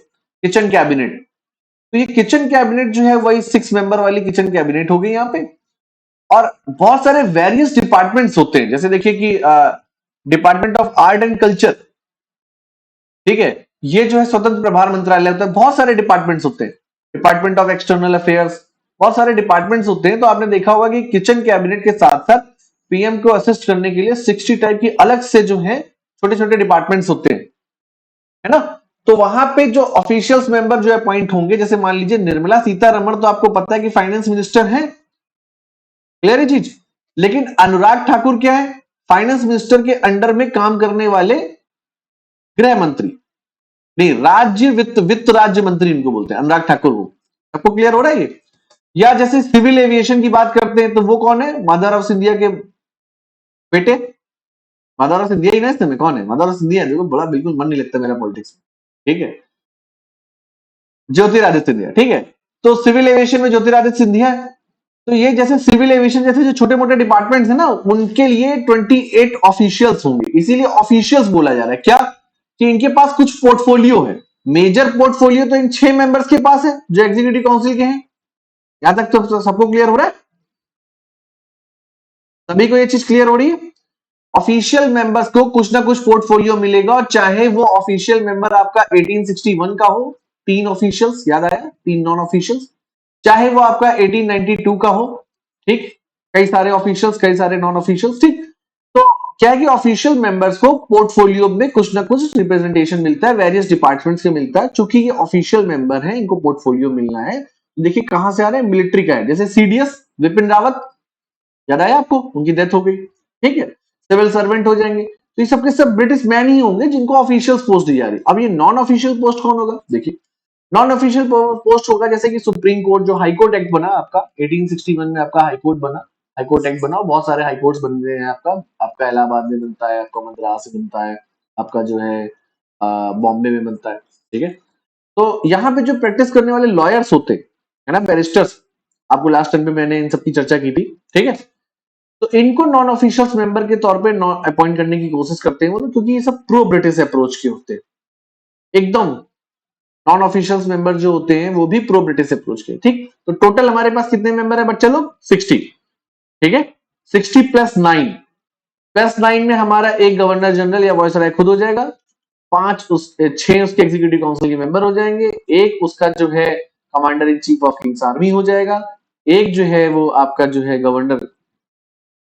किचन कैबिनेट। तो ये किचन कैबिनेट जो है वही 6 मेंबर वाली किचन कैबिनेट हो गई यहाँ पे। और बहुत सारे वेरियस डिपार्टमेंट्स होते हैं, जैसे देखिए कि department of art and culture, ठीक है, ये जो है स्वतंत्र प्रभार मंत्रालय होता है। बहुत सारे डिपार्टमेंट्स होते हैं, डिपार्टमेंट ऑफ एक्सटर्नल अफेयर्स, बहुत सारे डिपार्टमेंट्स होते हैं। तो आपने देखा होगा कि किचन कैबिनेट के साथ साथ पीएम को असिस्ट करने के लिए 60 टाइप की अलग से जो है छोटे छोटे डिपार्टमेंट्स होते हैं, है ना। तो वहां पे जो ऑफिशियल्स मेंबर जो अपॉइंट होंगे, जैसे मान लीजिए निर्मला सीतारमण, तो आपको पता है कि फाइनेंस मिनिस्टर है, क्लियर है चीज। लेकिन अनुराग ठाकुर क्या है, फाइनेंस मिनिस्टर के अंडर में काम करने वाले गृह मंत्री, नहीं राज्य वित्त राज्य मंत्री इनको बोलते हैं, अनुराग ठाकुर को। आपको क्लियर हो रहा है ये? या जैसे सिविल एविएशन की बात करते हैं तो वो कौन है, माधवराव सिंधिया के बेटे, माधवराव सिंधिया ही ना, इसमें कौन है, माधवराव सिंधिया। देखो बड़ा बिल्कुल मन नहीं लगता मेरा पॉलिटिक्स में, ठीक है, ज्योतिरादित्य सिंधिया, ठीक है। तो सिविल एविएशन में ज्योतिरादित्य सिंधिया है। तो ये जैसे सिविल एविएशन जैसे जो छोटे मोटे डिपार्टमेंट्स है ना, उनके लिए 28 ऑफिशियल्स होंगे, इसीलिए ऑफिशियल्स बोला जा रहा है। क्या कि इनके पास कुछ पोर्टफोलियो है, मेजर पोर्टफोलियो तो इन 6 मेंबर्स के पास है जो एग्जीक्यूटिव काउंसिल के हैं। यहां तक तो सबको क्लियर हो रहा है, सभी को ये चीज क्लियर हो रही है। ऑफिशियल मेंबर्स को कुछ ना कुछ पोर्टफोलियो मिलेगा, और चाहे वो ऑफिशियल मेंबर आपका 1861 का हो, 3 ऑफिशियल्स, याद आया, 3 नॉन ऑफिशियल्स, चाहे वो आपका 1892 का हो, ठीक, कई सारे ऑफिशियल्स कई सारे नॉन ऑफिशियल्स, ठीक। तो क्या है कि ऑफिशियल मेंबर्स को पोर्टफोलियो में कुछ ना कुछ रिप्रेजेंटेशन मिलता है, वेरियस डिपार्टमेंट्स से मिलता है। चूंकि ये ऑफिशियल मेंबर है, इनको पोर्टफोलियो मिलना है। देखिए कहां से आ रहे हैं, मिलिट्री का है, जैसे सीडीएस विपिन रावत, याद आया आपको, उनकी डेथ हो गई, ठीक है। सिविल सर्वेंट हो जाएंगे, तो ये सब के सब ब्रिटिश मैन ही होंगे जिनको ऑफिशियल पोस्ट दी जा रही है। अब ये नॉन ऑफिशियल पोस्ट कौन होगा, देखिए नॉन ऑफिशियल पोस्ट होगा जैसे कि सुप्रीम कोर्ट, जो हाई कोर्ट एक्ट बना आपका 1861 में, आपका हाई कोर्ट बना, हाई कोर्ट एक्ट बना, बहुत सारे हाई कोर्ट्स बन गए हैं आपका, आपका इलाहाबाद में बनता है, आपका मद्रास में बनता है, आपका जो है बॉम्बे में बनता है, ठीक है। तो यहाँ पे जो प्रैक्टिस करने वाले लॉयर्स होते हैं, है ना, बैरिस्टर्स, आपको लास्ट टाइम पे मैंने इन सबकी चर्चा की थी, ठीक है। तो इनको नॉन ऑफिशियल मेंबर के तौर पे अपॉइंट करने की कोशिश करते हैं वो, क्योंकि ये सब प्रो ब्रिटिश अप्रोच के होते हैं एकदम। नॉन ऑफिशियल मेंबर जो होते हैं वो भी प्रो ब्रिटिश अप्रोच के, ठीक। तो टोटल हमारे पास कितने मेंबर है बच्चे लोग, 60, ठीक है। 60 प्लस 9 में हमारा एक गवर्नर जनरल या वायसराय खुद हो जाएगा, 6 उसके एग्जीक्यूटिव काउंसिल के मेंबर हो जाएंगे, एक उसका जो है commander in chief of Kings army हो जाएगा, एक जो है वो आपका जो है गवर्नर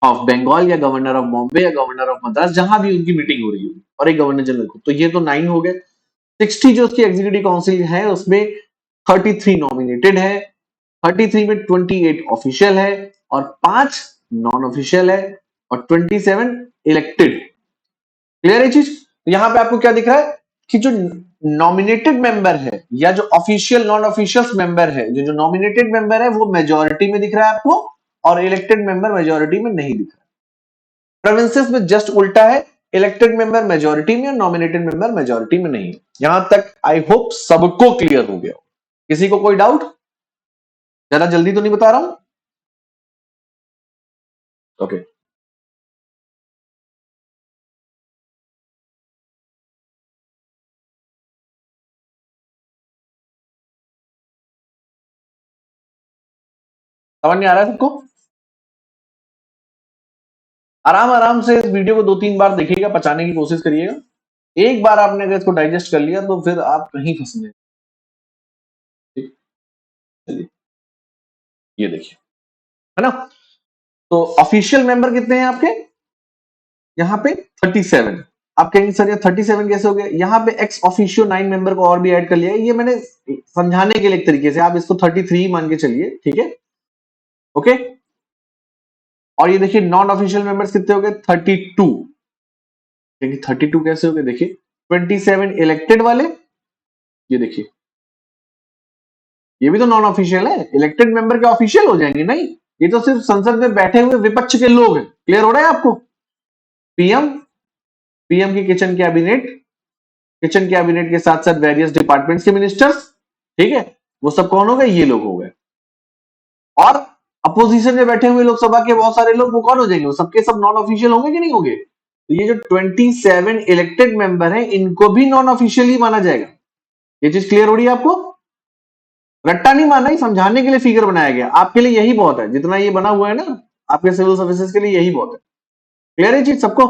ऑफ बंगाल या गवर्नर ऑफ बॉम्बे या गवर्नर ऑफ मद्रास, जहां भी उनकी मीटिंग हो रही होगी, और एक गवर्नर जनरल को। तो ये तो 9 हो गए। 60 जो उसकी एग्जीक्यूटिव काउंसिल है उसमें 33 नॉमिनेटेड है, 33 में 28 ऑफिशियल है और 5 नॉन ऑफिशियल है और 27 इलेक्टेड। क्लियर है चीज? यहां पे आपको क्या दिख रहा है कि जो नॉमिनेटेड मेंबर है या जो ऑफिशियल नॉन ऑफिशियल मेंबर है, जो नॉमिनेटेड मेंबर है वो मेजोरिटी में दिख रहा है आपको और इलेक्टेड मेंबर मेजोरिटी में नहीं दिख रहा। प्रोविंसेस में जस्ट उल्टा है, इलेक्टेड मेंबर मेजोरिटी में और नॉमिनेटेड मेंबर मेजोरिटी में नहीं है। यहां तक आई होप सबको क्लियर हो गया। किसी को कोई डाउट? ज्यादा जल्दी तो नहीं बता रहा हूं? Okay okay. समझ नहीं आ रहा है सबको? आराम आराम से इस वीडियो को 2-3 बार देखिएगा, पचाने की कोशिश करिएगा। एक बार आपने अगर इसको डाइजेस्ट कर लिया तो फिर आप कहीं फंस गए। ठीक, चलिए ये देखिए, है ना? तो ऑफिशियल मेंबर कितने हैं आपके? यहाँ पे 37। आप कहेंगे सर ये 37 कैसे हो गया? यहाँ पे एक्स ऑफिशियो 9 मेंबर को और भी ऐड कर लिया है। ये मैंने समझाने के लिए एक तरीके से, आप इसको 33 मान के चलिए, ठीक है? ओके। और ये देखिए नॉन ऑफिशियल मेंबर्स कितने हो गए? 32। 32 कैसे हो गए? देखिए 27 इलेक्टेड वाले, ये देखिए ये भी तो नॉन ऑफिशियल है। इलेक्टेड मेंबर के ऑफिशियल हो जाएंगे? नहीं, ये तो सिर्फ संसद में बैठे हुए विपक्ष के लोग हैं। क्लियर हो रहा है आपको? पीएम, पीएम की किचन कैबिनेट, किचन कैबिनेट के साथ साथ वेरियस डिपार्टमेंट्स के मिनिस्टर्स, ठीक है? वो सब कौन हो गए? ये लोग हो गए। और अपोजिशन में बैठे हुए लोकसभा के बहुत सारे लोग, वो कौन हो जाएंगे? वो सबके सब नॉन ऑफिशियल होंगे कि नहीं होंगे? तो ये जो 27 इलेक्टेड मेंबर हैं, इनको भी नॉन ऑफिशियल ही माना जाएगा। ये चीज क्लियर हो रही है आपको? रट्टा नहीं माना, ही समझाने के लिए फिगर बनाया गया। आपके लिए यही बहुत है, जितना ये बना हुआ है ना, आपके सिविल सर्विसेज के लिए यही बहुत है। क्लियर है चीज सबको?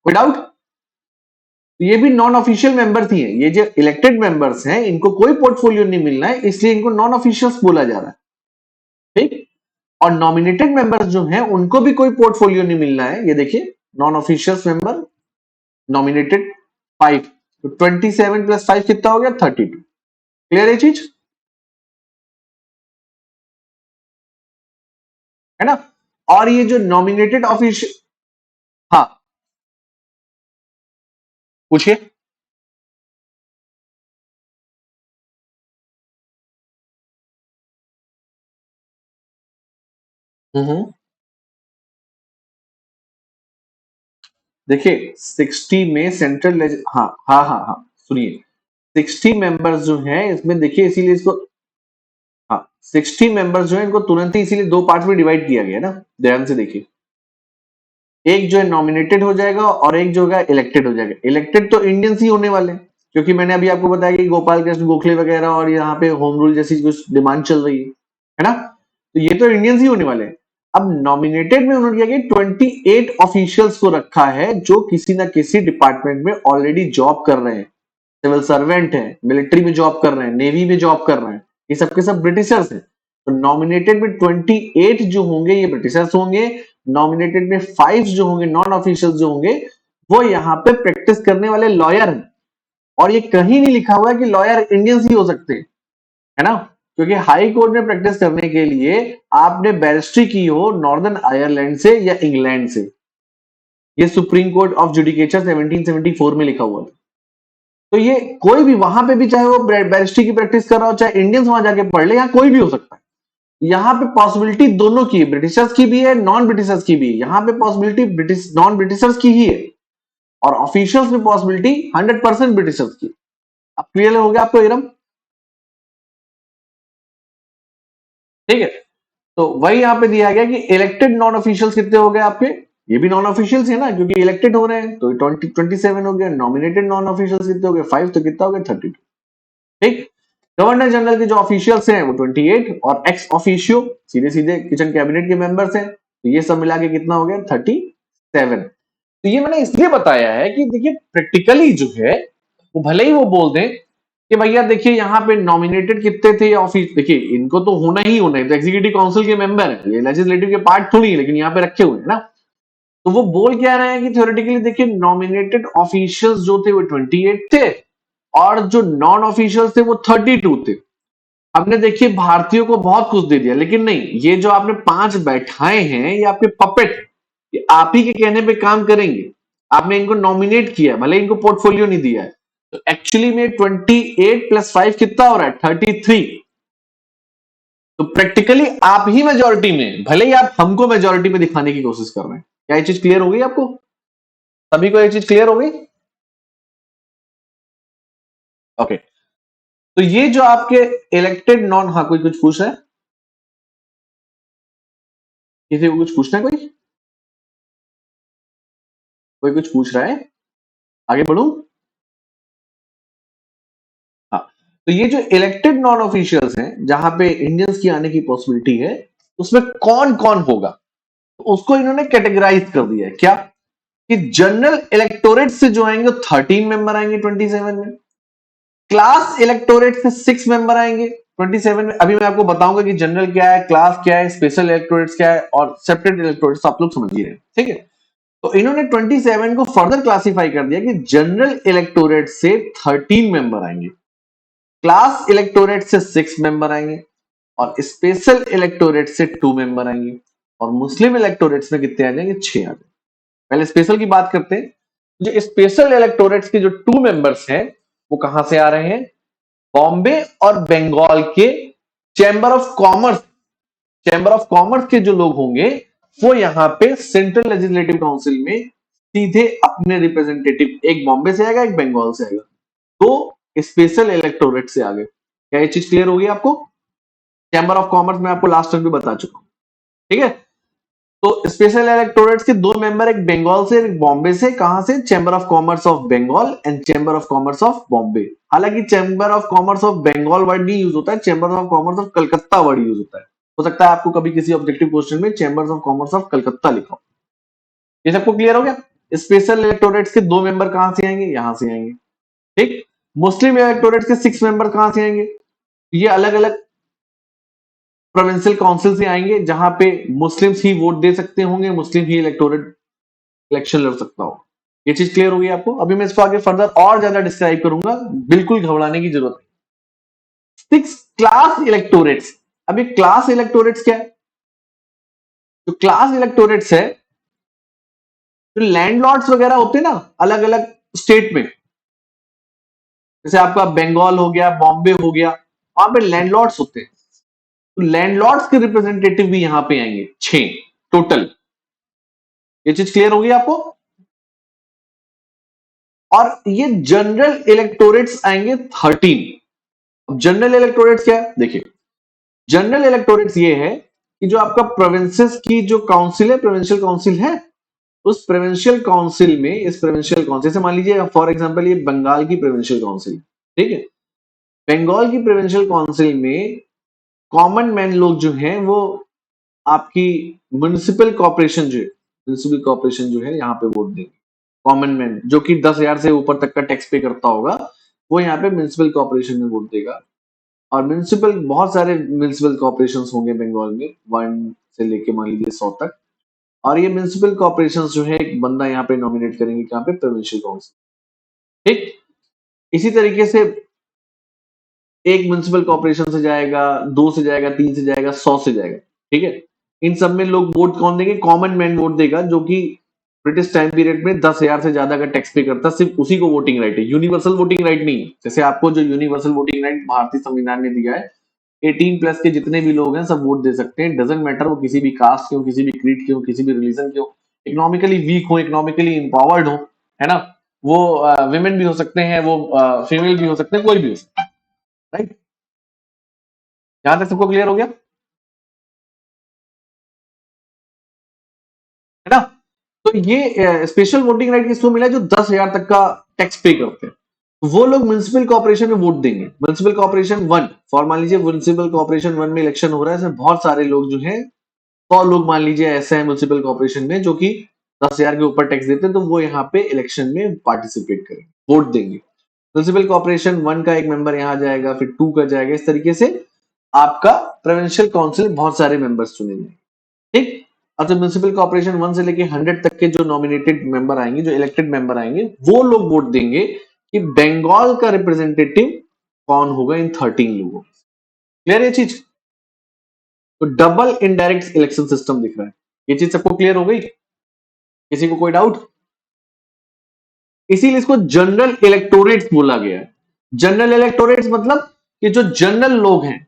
कोई डाउट? ये भी नॉन ऑफिशियल मेंबर थी। ये जो इलेक्टेड मेंबर्स हैं, इनको कोई पोर्टफोलियो नहीं मिलना है, इसलिए इनको नॉन ऑफिशियल्स बोला जा रहा है, ठीक? और नॉमिनेटेड मेंबर्स जो हैं, उनको भी कोई पोर्टफोलियो नहीं मिलना है। ये देखिए नॉन ऑफिशियल्स मेंबर, नॉमिनेटेड 5, तो 27 प्लस 5 कितना हो गया? 32। क्लियर है चीज? है ना? और ये जो नॉमिनेटेड ऑफिशियल, हाँ पूछिए। हम्म, देखिए 60 में सेंट्रल हाँ हाँ हाँ हाँ, सुनिए 60 मेंबर्स जो हैं इसमें, देखिए इसीलिए इसको, हाँ 60 मेंबर्स जो है इनको तुरंत ही इसीलिए दो पार्ट में डिवाइड किया गया ना। ध्यान से देखिए, एक जो है नॉमिनेटेड हो जाएगा और एक जो होगा इलेक्टेड हो जाएगा। इलेक्टेड तो इंडियंस ही होने वाले हैं, क्योंकि मैंने अभी आपको बताया कि गोपाल कृष्ण गोखले वगैरह और यहाँ पे होम रूल जैसी कुछ डिमांड चल रही है ना? तो ये तो इंडियंस ही होने वाले हैं। अब नॉमिनेटेड में उन्होंने क्या किया, 28 ऑफिशियल्स को रखा है जो किसी ना किसी डिपार्टमेंट में ऑलरेडी जॉब कर रहे हैं, सिविल सर्वेंट है, मिलिट्री में जॉब कर रहे हैं, नेवी में जॉब कर रहे हैं, ये सबके सब ब्रिटिशर्स हैं। तो नॉमिनेटेड में 28 जो होंगे ये ब्रिटिशर्स होंगे। नॉमिनेटेड में 5 जो होंगे नॉन ऑफिशियल जो होंगे, वो यहाँ पे प्रैक्टिस करने वाले लॉयर हैं। और ये कहीं नहीं लिखा हुआ है कि लॉयर इंडियंस ही हो सकते हैं, है ना? क्योंकि हाई कोर्ट में प्रैक्टिस करने के लिए आपने बैरिस्ट्री की हो नॉर्दर्न आयरलैंड से या इंग्लैंड से। ये सुप्रीम कोर्ट ऑफ जुडिकेचर 1774 में लिखा हुआ था। तो ये कोई भी वहां पे भी, चाहे वो बैरिस्ट्री की प्रैक्टिस कर रहा हो, चाहे इंडियंस वहां जाके पढ़ ले, यहाँ कोई भी हो सकता है। यहाँ पे पॉसिबिलिटी दोनों की है, ब्रिटिशर्स की भी है, नॉन ब्रिटिशर्स की भी है। यहाँ पे पॉसिबिलिटी ब्रिटिश नॉन ब्रिटिशर्स की ही है और ऑफिशियल्स में पॉसिबिलिटी 100% ब्रिटिशर्स की। अब क्लियर हो गया आपको इरम? ठीक है, तो वही यहाँ पे दिया गया कि इलेक्टेड नॉन ऑफिशियल्स कितने हो गए आपके? ये भी नॉन ऑफिशियल्स है ना, क्योंकि इलेक्टेड हो रहे हैं, तो 27 हो गया। नॉमिनेटेड नॉन ऑफिशियल्स कितने हो गए? 5, तो कितना हो गया? 32। ठीक। गवर्नर जनरल के जो ऑफिशियल्स हैं वो 28 और एक्स ऑफिशियो सीधे सीधे किचन कैबिनेट के मेंबर्स हैं, तो ये सब मिला के कितना हो गया? 37। तो ये मैंने इसलिए बताया है कि देखिए प्रैक्टिकली जो है, वो भले ही वो बोल दें कि भैया देखिए यहाँ पे नॉमिनेटेड कितने थे ऑफिस, देखिए इनको तो होना ही होना है, तो एग्जीक्यूटिव काउंसिल के मेंबर है, ये लेजिस्लेटिव के पार्ट थोड़ी है, लेकिन यहाँ पे रखे हुए हैं ना। तो वो बोल क्या रहे हैं कि थ्योरेटिकली देखिए नॉमिनेटेड ऑफिशियल्स जो थे वो 28 थे और जो नॉन ऑफिशियल्स थे वो 32 थे। आपने देखिए भारतीयों को बहुत कुछ दे दिया, लेकिन नहीं, ये जो आपने 5 बैठाए हैं ये आपके पपेट, ये आप ही के कहने पे काम करेंगे। आपने इनको नॉमिनेट किया है, भले इनको पोर्टफोलियो नहीं दिया है। तो एक्चुअली में 28 प्लस 5 कितना हो रहा है? 33। तो प्रैक्टिकली आप ही मेजोरिटी में, भले ही आप हमको मेजोरिटी में दिखाने की कोशिश कर रहे हैं। क्या ये चीज क्लियर हो गई आपको? सभी को ये चीज क्लियर हो गई? ओके। तो ये जो आपके इलेक्टेड नॉन, हाँ कोई कुछ पूछ रहा है? किसी को कुछ पूछना है? कोई कुछ पूछ रहा है? आगे बढ़ूं? हाँ। तो ये जो इलेक्टेड नॉन ऑफिशियल्स हैं, जहां पे इंडियंस की आने की पॉसिबिलिटी है, उसमें कौन कौन होगा, तो उसको इन्होंने कैटेगराइज कर दिया है। क्या कि जनरल इलेक्टोरेट से जो आएंगे 13 मेंबर आएंगे 27 में, क्लास इलेक्टोरेट से 6 मेंबर आएंगे 27 में। अभी मैं आपको बताऊंगा कि जनरल क्या है, क्लास क्या है, स्पेशल इलेक्टोरेट्स क्या है और सेपरेट इलेक्टोरेट्स, आप लोग समझ ही रहे हैं, ठीक है। तो इन्होंने 27 को फर्दर क्लासिफाई कर दिया कि जनरल इलेक्टोरेट से 13 मेंबर आएंगे, क्लास इलेक्टोरेट से 6 मेंबर आएंगे और स्पेशल इलेक्टोरेट से 2 मेंबर आएंगे, और मुस्लिम इलेक्टोरेट्स में कितने आ जाएंगे? 6 आ जाएंगे। पहले स्पेशल की बात करते हैं। जो स्पेशल इलेक्टोरेट्स के जो 2 मेंबर्स हैं, वो कहां से आ रहे हैं? बॉम्बे और बंगाल के chamber of commerce, chamber of commerce के जो लोग होंगे, वो यहाँ पे सेंट्रल लेजिस्लेटिव काउंसिल में सीधे अपने रिप्रेजेंटेटिव, एक बॉम्बे से आएगा, एक बंगाल से आएगा, तो स्पेशल इलेक्टोरेट से आगे। क्या ये चीज क्लियर होगी आपको? चैम्बर ऑफ कॉमर्स में आपको लास्ट टाइम भी बता चुका हूं, ठीक है। तो स्पेशल इलेक्टोरेट्स के 2 मेंबर, एक बंगाल से एक बॉम्बे से। कहां से? Chamber of commerce of Bengal and chamber of commerce of Bombay. हालांकि chamber of commerce of Bengal word नहीं यूज होता है, chamber of commerce of Calcutta word use होता है। हो सकता है आपको कभी किसी ऑब्जेक्टिव क्वेश्चन में chambers of commerce of Calcutta लिखा हो। ये सबको क्लियर हो गया? स्पेशल इलेक्टोरेट्स के 2 मेंबर कहां से आएंगे? यहां से आएंगे, ठीक। मुस्लिम इलेक्टोरेट्स के 6 मेंबर कहां से आएंगे? ये अलग अलग प्रोविंशियल काउंसिल से आएंगे, जहां पे मुस्लिम्स ही वोट दे सकते होंगे, मुस्लिम ही इलेक्टोरेट इलेक्शन लड़ सकता हो। ये चीज क्लियर होगी आपको? अभी मैं इसको आगे फर्दर और ज्यादा डिस्क्राइब करूंगा, बिल्कुल घबराने की जरूरत नहीं। 6 क्लास इलेक्टोरेट्स। अभी क्लास इलेक्टोरेट्स क्या है? जो क्लास इलेक्टोरेट्स है, जो लैंडलॉर्ड्स वगैरह होते हैं ना अलग अलग स्टेट में, जैसे आपका बंगाल हो गया, बॉम्बे हो गया, वहां पे लैंडलॉर्ड्स होते हैं। तो लैंडलॉर्ड्स के रिप्रेजेंटेटिव भी यहां पे आएंगे, 6 टोटल। ये चीज क्लियर होगी आपको? और ये जनरल इलेक्टोरेट्स आएंगे 13। अब जनरल इलेक्टोरेट्स क्या है? देखिए, जनरल इलेक्टोरेट्स ये है कि जो आपका प्रोविंसेस की जो काउंसिल है, प्रोविंशियल काउंसिल है, उस प्रोविंशियल काउंसिल में, इस प्रोविंशियल काउंसिल से, मान लीजिए फॉर एग्जांपल ये बंगाल की प्रोविंशियल काउंसिल, ठीक है। बंगाल की प्रोविंशियल काउंसिल में कॉमन मैन लोग जो हैं, वो आपकी म्युनिसिपल कॉर्पोरेशन जो है, म्युनिसिपल कॉर्पोरेशन जो है, यहाँ पे वोट देंगे। कॉमन मैन जो कि 10,000 से ऊपर तक का टैक्स पे करता होगा, वो यहाँ पे म्युनिसिपल कॉर्पोरेशन में वोट देगा। और म्युनिसिपल, बहुत सारे म्युनिसिपल कॉर्पोरेशन होंगे बंगाल में, 1 से लेके मान लीजिए 100 तक। और ये म्युनिसिपल कॉर्पोरेशन जो है, एक बंदा यहाँ पे नॉमिनेट करेंगे, यहाँ पे प्रोविंशियल काउंसिल, ठीक। इसी तरीके से एक म्युनिसिपल कॉर्पोरेशन से जाएगा, 2 से जाएगा, 3 से जाएगा, 100 से जाएगा, ठीक है। इन सब में लोग वोट कौन देंगे? कॉमन मैन वोट देगा, जो कि ब्रिटिश टाइम पीरियड में 10,000 से ज्यादा का टैक्स पे करता, सिर्फ उसी को वोटिंग राइट है। यूनिवर्सल वोटिंग राइट नहीं है। जैसे आपको जो यूनिवर्सल वोटिंग राइट भारतीय संविधान ने दिया है, 18 प्लस के जितने भी लोग हैं सब वोट दे सकते हैं, डजेंट मैटर वो किसी भी कास्ट के हो, किसी भी क्रीड के हो, किसी भी रिलीजन के हो, इकोनॉमिकली वीक हो, इकोनॉमिकली इंपावर्ड हो, है ना। वो विमेन भी हो सकते हैं, वो फीमेल भी हो सकते हैं, कोई भी हो सकता है, राइट। यहां तक सबको क्लियर हो गया, है ना। तो ये स्पेशल वोटिंग राइट किसको मिला है? जो 10,000 तक का टैक्स पे करते हैं, तो वो लोग म्युनिसिपल कॉर्पोरेशन में वोट देंगे। म्युनिसिपल कॉर्पोरेशन 1, फॉर मान लीजिए म्युनिसिपल कॉर्पोरेशन 1 में इलेक्शन हो रहा है, इसमें बहुत सारे लोग जो है, 100 लोग मान लीजिए ऐसे हैं म्युनिसिपल कॉर्पोरेशन में जो कि 10,000 के ऊपर टैक्स देते हैं, तो वो यहाँ पे इलेक्शन में पार्टिसिपेट करेंगे, वोट देंगे। म्युनिसिपल कॉर्पोरेशन 1 का एक मेंबर यहाँ जाएगा, फिर 2 का जाएगा, इस तरीके से आपका प्रोविंशियल काउंसिल बहुत सारे मेंबर्स चुनेंगे, ठीक। अब जब म्युनिसिपल कॉर्पोरेशन 1 से लेके 100 तक के जो नॉमिनेटेड मेंबर आएंगे, जो इलेक्टेड मेंबर आएंगे, वो लोग वोट देंगे कि बंगाल का रिप्रेजेंटेटिव कौन होगा इन 13 लोगों में। क्लियर ये चीज? तो डबल इनडायरेक्ट इलेक्शन सिस्टम दिख रहा है, ये चीज सबको क्लियर हो गई? किसी को कोई डाउट? इसीलिए इसको जनरल इलेक्टोरेट्स बोला गया है। जनरल इलेक्टोरेट्स मतलब कि जो जनरल लोग हैं,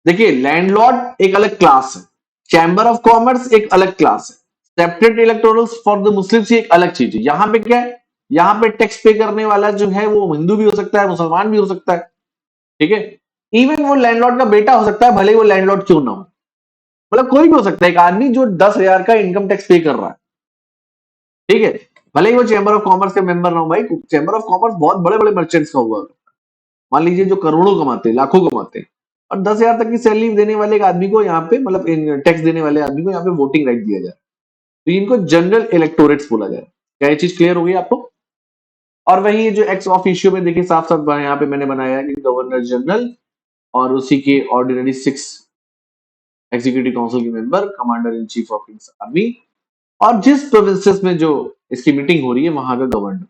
देखिए लैंडलॉर्ड एक अलग क्लास है, चैम्बर ऑफ कॉमर्स एक अलग क्लास है, separate electorals for the Muslims एक अलग चीज है। यहाँ पे क्या है, यहाँ पे टैक्स पे करने वाला जो है वो हिंदू भी हो सकता है, मुसलमान भी हो सकता है, ठीक है। इवन वो लैंडलॉर्ड का बेटा हो सकता है, भले ही वो लैंडलॉर्ड क्यों ना हो, मतलब कोई भी हो सकता है, एक आदमी जो 10,000 का इनकम टैक्स पे कर रहा है, ठीक है, भले ही वो चैम्बर ऑफ कॉमर्स के मेंबर ना हो। भाई चैम्बर ऑफ कॉमर्स बहुत बड़े बड़े मर्चेंट्स का हुआ, मान लीजिए जो करोड़ों कमाते हैं, लाखों कमाते हैं, और 10,000 तक की सैलरी देने वाले एक आदमी को यहाँ पे, मतलब टैक्स देने वाले आदमी को यहाँ पे वोटिंग राइट दिया जाए, तो इनको जनरल इलेक्टोरेट्स बोला जाए। क्या ये चीज क्लियर हो गई आपको? और वही जो एक्स ऑफिशियो में देखिए साफ साफ यहाँ पे मैंने बनाया है कि गवर्नर जनरल और उसी के ऑर्डिनरी 6 एग्जीक्यूटिव काउंसिल के member, commander in chief of army, और जिस प्रोविंसेस में जो इसकी मीटिंग हो रही है वहां का गवर्नर।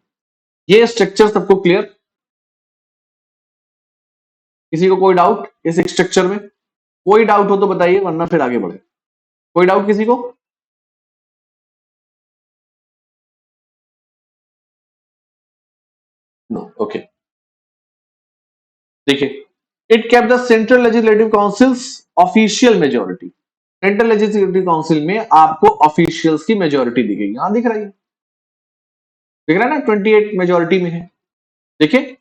ये स्ट्रक्चर सबको क्लियर? किसी को कोई डाउट इस स्ट्रक्चर में? कोई डाउट हो तो बताइए, वरना फिर आगे बढ़े। कोई डाउट किसी को? No, okay. देखिए, it kept the central legislative councils official majority. Central legislative council में आपको ऑफिशियल्स की मेजोरिटी दिखेगी, यहां दिख रही है, दिख रहा है ना, 28 मेजोरिटी में है। देखिए,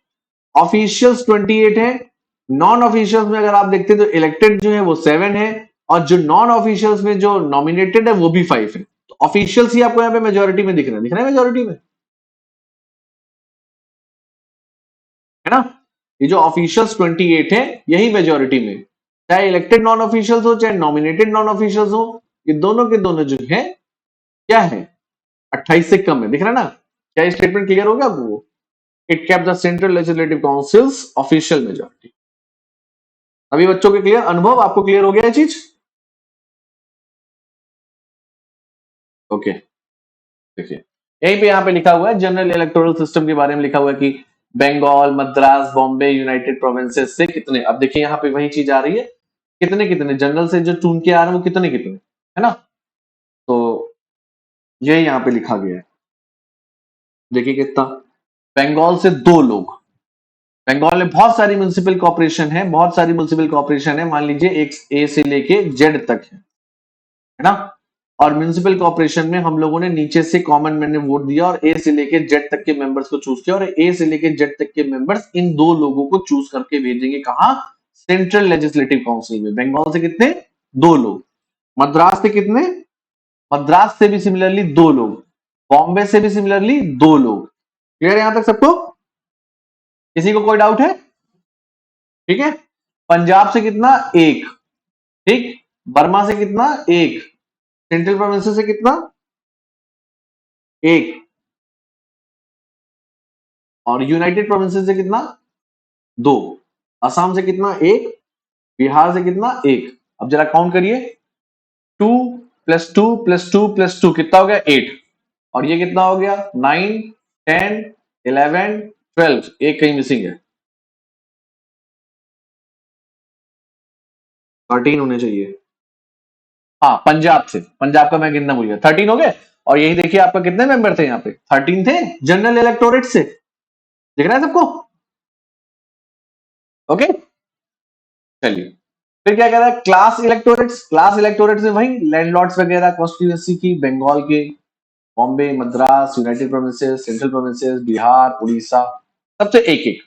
ऑफिशियल्स 28 है, नॉन ऑफिशियल्स में अगर आप देखते हैं तो इलेक्टेड जो है वो 7 है, और जो नॉन ऑफिशियल्स में जो नॉमिनेटेड है वो भी 5 है। तो ऑफिशियल्स ही आपको यहाँ पे मेजोरिटी में दिख रहा है मेजोरिटी में, है ना। ये जो ऑफिशियल्स 28 है यही मेजोरिटी में, चाहे इलेक्टेड नॉन ऑफिशियल्स हो चाहे नॉमिनेटेड नॉन ऑफिशियल्स हो, ये दोनों के दोनों जो है क्या है, 28 से कम है, दिख रहा है ना। क्या ये स्टेटमेंट क्लियर हो गया आपको? It cap the central legislative councils official majority. अभी बच्चों के क्लियर, अनुभव आपको क्लियर हो गया है चीज? ओके, देखिए यहीं पे यहाँ पे लिखा हुआ है जनरल इलेक्टोरल सिस्टम के बारे में लिखा हुआ है कि बंगाल, मद्रास, बॉम्बे, यूनाइटेड प्रोविंसेस से कितने, अब देखिए यहाँ पे वही चीज आ रही है, कितने कितने जनरल से जो चुन के आ रहे हैं वो कितने कितने, है ना। तो ये यहाँ पे लिखा गया है, देखिए कितना, बंगाल से 2 लोग, बंगाल में बहुत सारी म्युनिसिपल कॉर्पोरेशन है, बहुत सारी म्युनिसिपल कॉर्पोरेशन है, मान लीजिए एक ए से लेके जेड तक है ना। और म्युनिसिपल कॉर्पोरेशन में हम लोगों ने नीचे से कॉमन मैन ने वोट दिया और ए से लेके जेड तक के मेंबर्स को चूज किया, और ए से लेके जेड तक के मेंबर्स इन 2 लोगों को चूज करके भेजेंगे कहा, सेंट्रल लेजिस्लेटिव काउंसिल में। बंगाल से कितने, 2 लोग, मद्रास से कितने, मद्रास से भी सिमिलरली 2 लोग, बॉम्बे से भी सिमिलरली 2 लोग। क्लियर है यहां तक सबको? किसी को कोई डाउट है? ठीक है। पंजाब से कितना, 1, ठीक। बर्मा से कितना, 1। सेंट्रल प्रोविंस से कितना, 1। और यूनाइटेड प्रोविंस से कितना, 2। असम से कितना, 1। बिहार से कितना, 1। अब जरा काउंट करिए, 2 + 2 + 2 + 2 कितना हो गया, 8। और ये कितना हो गया, 9, 10, 11, 12, एक कहीं मिसिंग है, 13 होने चाहिए। हाँ, पंजाब से, पंजाब का मैं गिनना भूल गया, 13 हो गए। और यही देखिए आपका कितने मेंबर थे यहाँ पे, 13 थे जनरल इलेक्टोरेट से, दिख रहा है सबको? ओके, चलिए फिर क्या कह रहा है, क्लास इलेक्टोरेट्स। क्लास इलेक्टोरेट्स में वही लैंडलॉर्ड्स वगैरह कॉन्स्टिट्यूएंसी की, बंगाल के, Bombay, Madras, United provinces, central provinces, Bihar, Orissa, सबसे एक एक।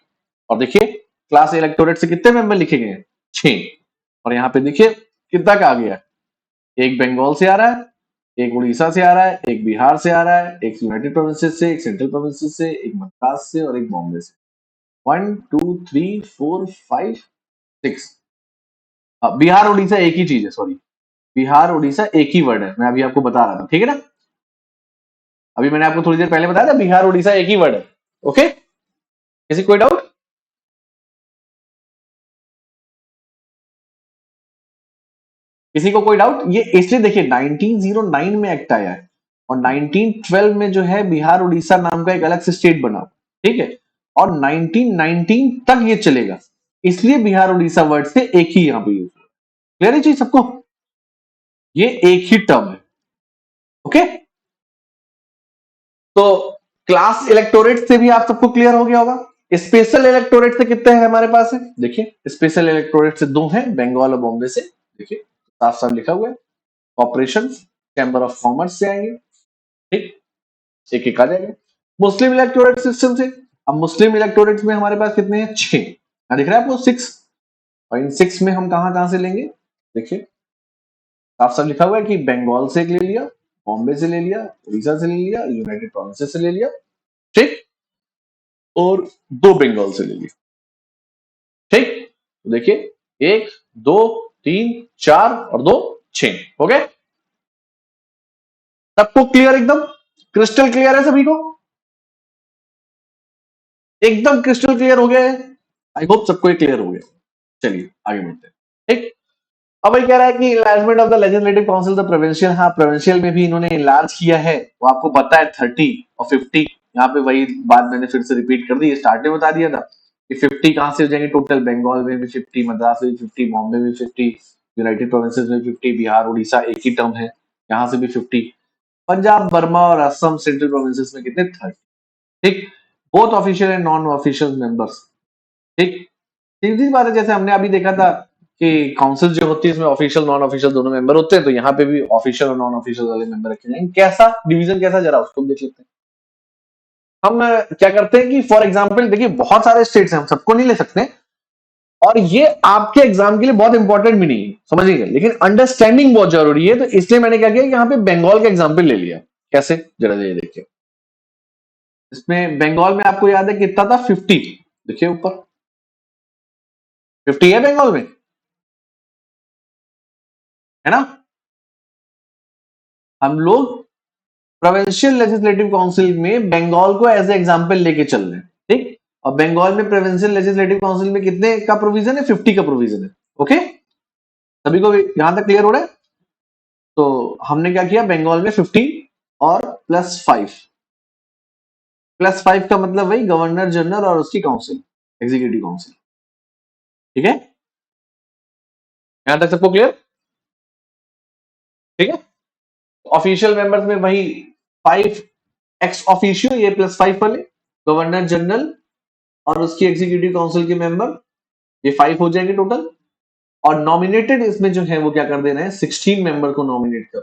और देखिए क्लास इलेक्टोरेट से कितने मेंबर लिखे गए हैं, 6। और यहाँ पे देखिए कितना का आ गया, एक बंगाल से आ रहा है, एक उड़ीसा से आ रहा है, एक बिहार से आ रहा है, एक यूनाइटेड प्रोविंसेस से, एक सेंट्रल प्रोविंसेस से, एक मद्रास से और एक बॉम्बे से। 1 2 3 4 5 6। बिहार उड़ीसा एक ही चीज है, सॉरी, बिहार उड़ीसा एक ही वर्ड है, मैं अभी आपको बता रहा था, ठीक है ना। अभी मैंने आपको थोड़ी देर पहले बताया था बिहार उड़ीसा एक ही वर्ड है। ओके, किसी कोई डाउट? किसी को कोई डाउट? ये इसलिए देखिए 1909 में एक्ट आया है, और 1912 में जो है बिहार उड़ीसा नाम का एक अलग से स्टेट बना, ठीक है। और 1919 तक ये चलेगा, इसलिए बिहार उड़ीसा वर्ड से एक ही यहाँ पे यूज हुआ। क्लियर है चीज सबको? ये एक ही टर्म है। ओके, तो क्लास इलेक्टोरेट से भी आप सबको क्लियर हो गया होगा। स्पेशल इलेक्टोरेट से कितने हैं हमारे पास है? देखिए स्पेशल इलेक्टोरेट से 2 हैं, बंगाल और बॉम्बे से। देखिए साफ साफ लिखा हुआ है। कॉर्पोरेशन, चैम्बर ऑफ कॉमर्स से आएंगे। ठीक, एक एक आ जाएगा। मुस्लिम इलेक्टोरेट सिस्टम से, अब मुस्लिम इलेक्टोरेट में हमारे पास कितने हैं? 6। यहाँ दिख रहा है आपको 6। और इन 6 में हम कहां कहां से लेंगे? देखिए साफ साफ लिखा हुआ है कि बंगाल से एक ले लिया, बॉम्बे से ले लिया, उड़ीसा से ले लिया, यूनाइटेड प्रोविंसेस से ले लिया। ठीक, और 2 बंगाल से ले लिया। ठीक, तो देखिए 1 2 3 4 और 2 6 हो गए। सबको क्लियर? एकदम क्रिस्टल क्लियर है सभी को? एकदम क्रिस्टल क्लियर हो गया है? आई होप सबको ये क्लियर हो गया। चलिए आगे बढ़ते हैं। ठीक, अब ये कह रहा है कि enlargement of the legislative council the provincial. हाँ, प्रोविंशियल में भी इन्होंने इनलार्ज किया है, वो आपको पता है 30 और 50। यहाँ पे वही बात मैंने फिर से रिपीट कर दी, स्टार्ट में बता दिया था कि 50 कहां से हो जाएंगे टोटल? बंगाल में भी 50, मद्रास में भी 50, बॉम्बे में 50, यूनाइटेड प्रोविंसेस में 50, बिहार उड़ीसा एक ही टर्म है, यहाँ से भी 50, पंजाब बर्मा और असम सेंट्रल प्रोविंसेस में कितने? 30। ठीक, both official and non official members. ठीक, सीधी बात है, जैसे हमने अभी देखा था कि काउंसिल जो होती है इसमें ऑफिशियल नॉन ऑफिशियल दोनों मेंबर होते हैं, तो यहाँ पे भी ऑफिशियल और नॉन ऑफिशियल वाले मेंबर रखे जाएंगे। कैसा डिवीजन, कैसा, जरा उसको देख लेते हैं। हम क्या करते हैं कि फॉर एग्जांपल देखिए बहुत सारे स्टेट्स हैं, हम सबको नहीं ले सकते, और ये आपके एग्जाम के लिए बहुत इंपॉर्टेंट भी नहीं है, समझिएगा, लेकिन अंडरस्टैंडिंग बहुत जरूरी है, तो इसलिए मैंने क्या किया, यहाँ पे बंगाल का एग्जाम्पल ले लिया। कैसे, जरा ये देखिए। इसमें बंगाल में आपको याद है कितना था? 50। देखिए ऊपर 50 है बंगाल में, है ना? हम लोग प्रोविंशियल लेजिस्लेटिव काउंसिल में बंगाल को एज ए एग्जांपल लेके चल रहे हैं। ठीक, और बंगाल में प्रोविंशियल लेजिस्लेटिव काउंसिल में कितने का प्रोविजन है? 50 का प्रोविजन है। ओके, सभी को यहां तक क्लियर हो रहा है? तो हमने क्या किया, बंगाल में 50 और +5। +5 का मतलब वही गवर्नर जनरल और उसकी काउंसिल, एग्जीक्यूटिव काउंसिल। ठीक है, यहां तक सबको क्लियर? ठीक है, ऑफिशियल मेंबर्स में वही 5 एक्स ऑफिशियो, ये +5 वाले, गवर्नर जनरल और उसकी एग्जीक्यूटिव काउंसिल के मेंबर, ये 5 हो जाएंगे टोटल। और नॉमिनेटेड इसमें जो है वो क्या कर दे रहे हैं, 16 मेंबर को नॉमिनेट कर।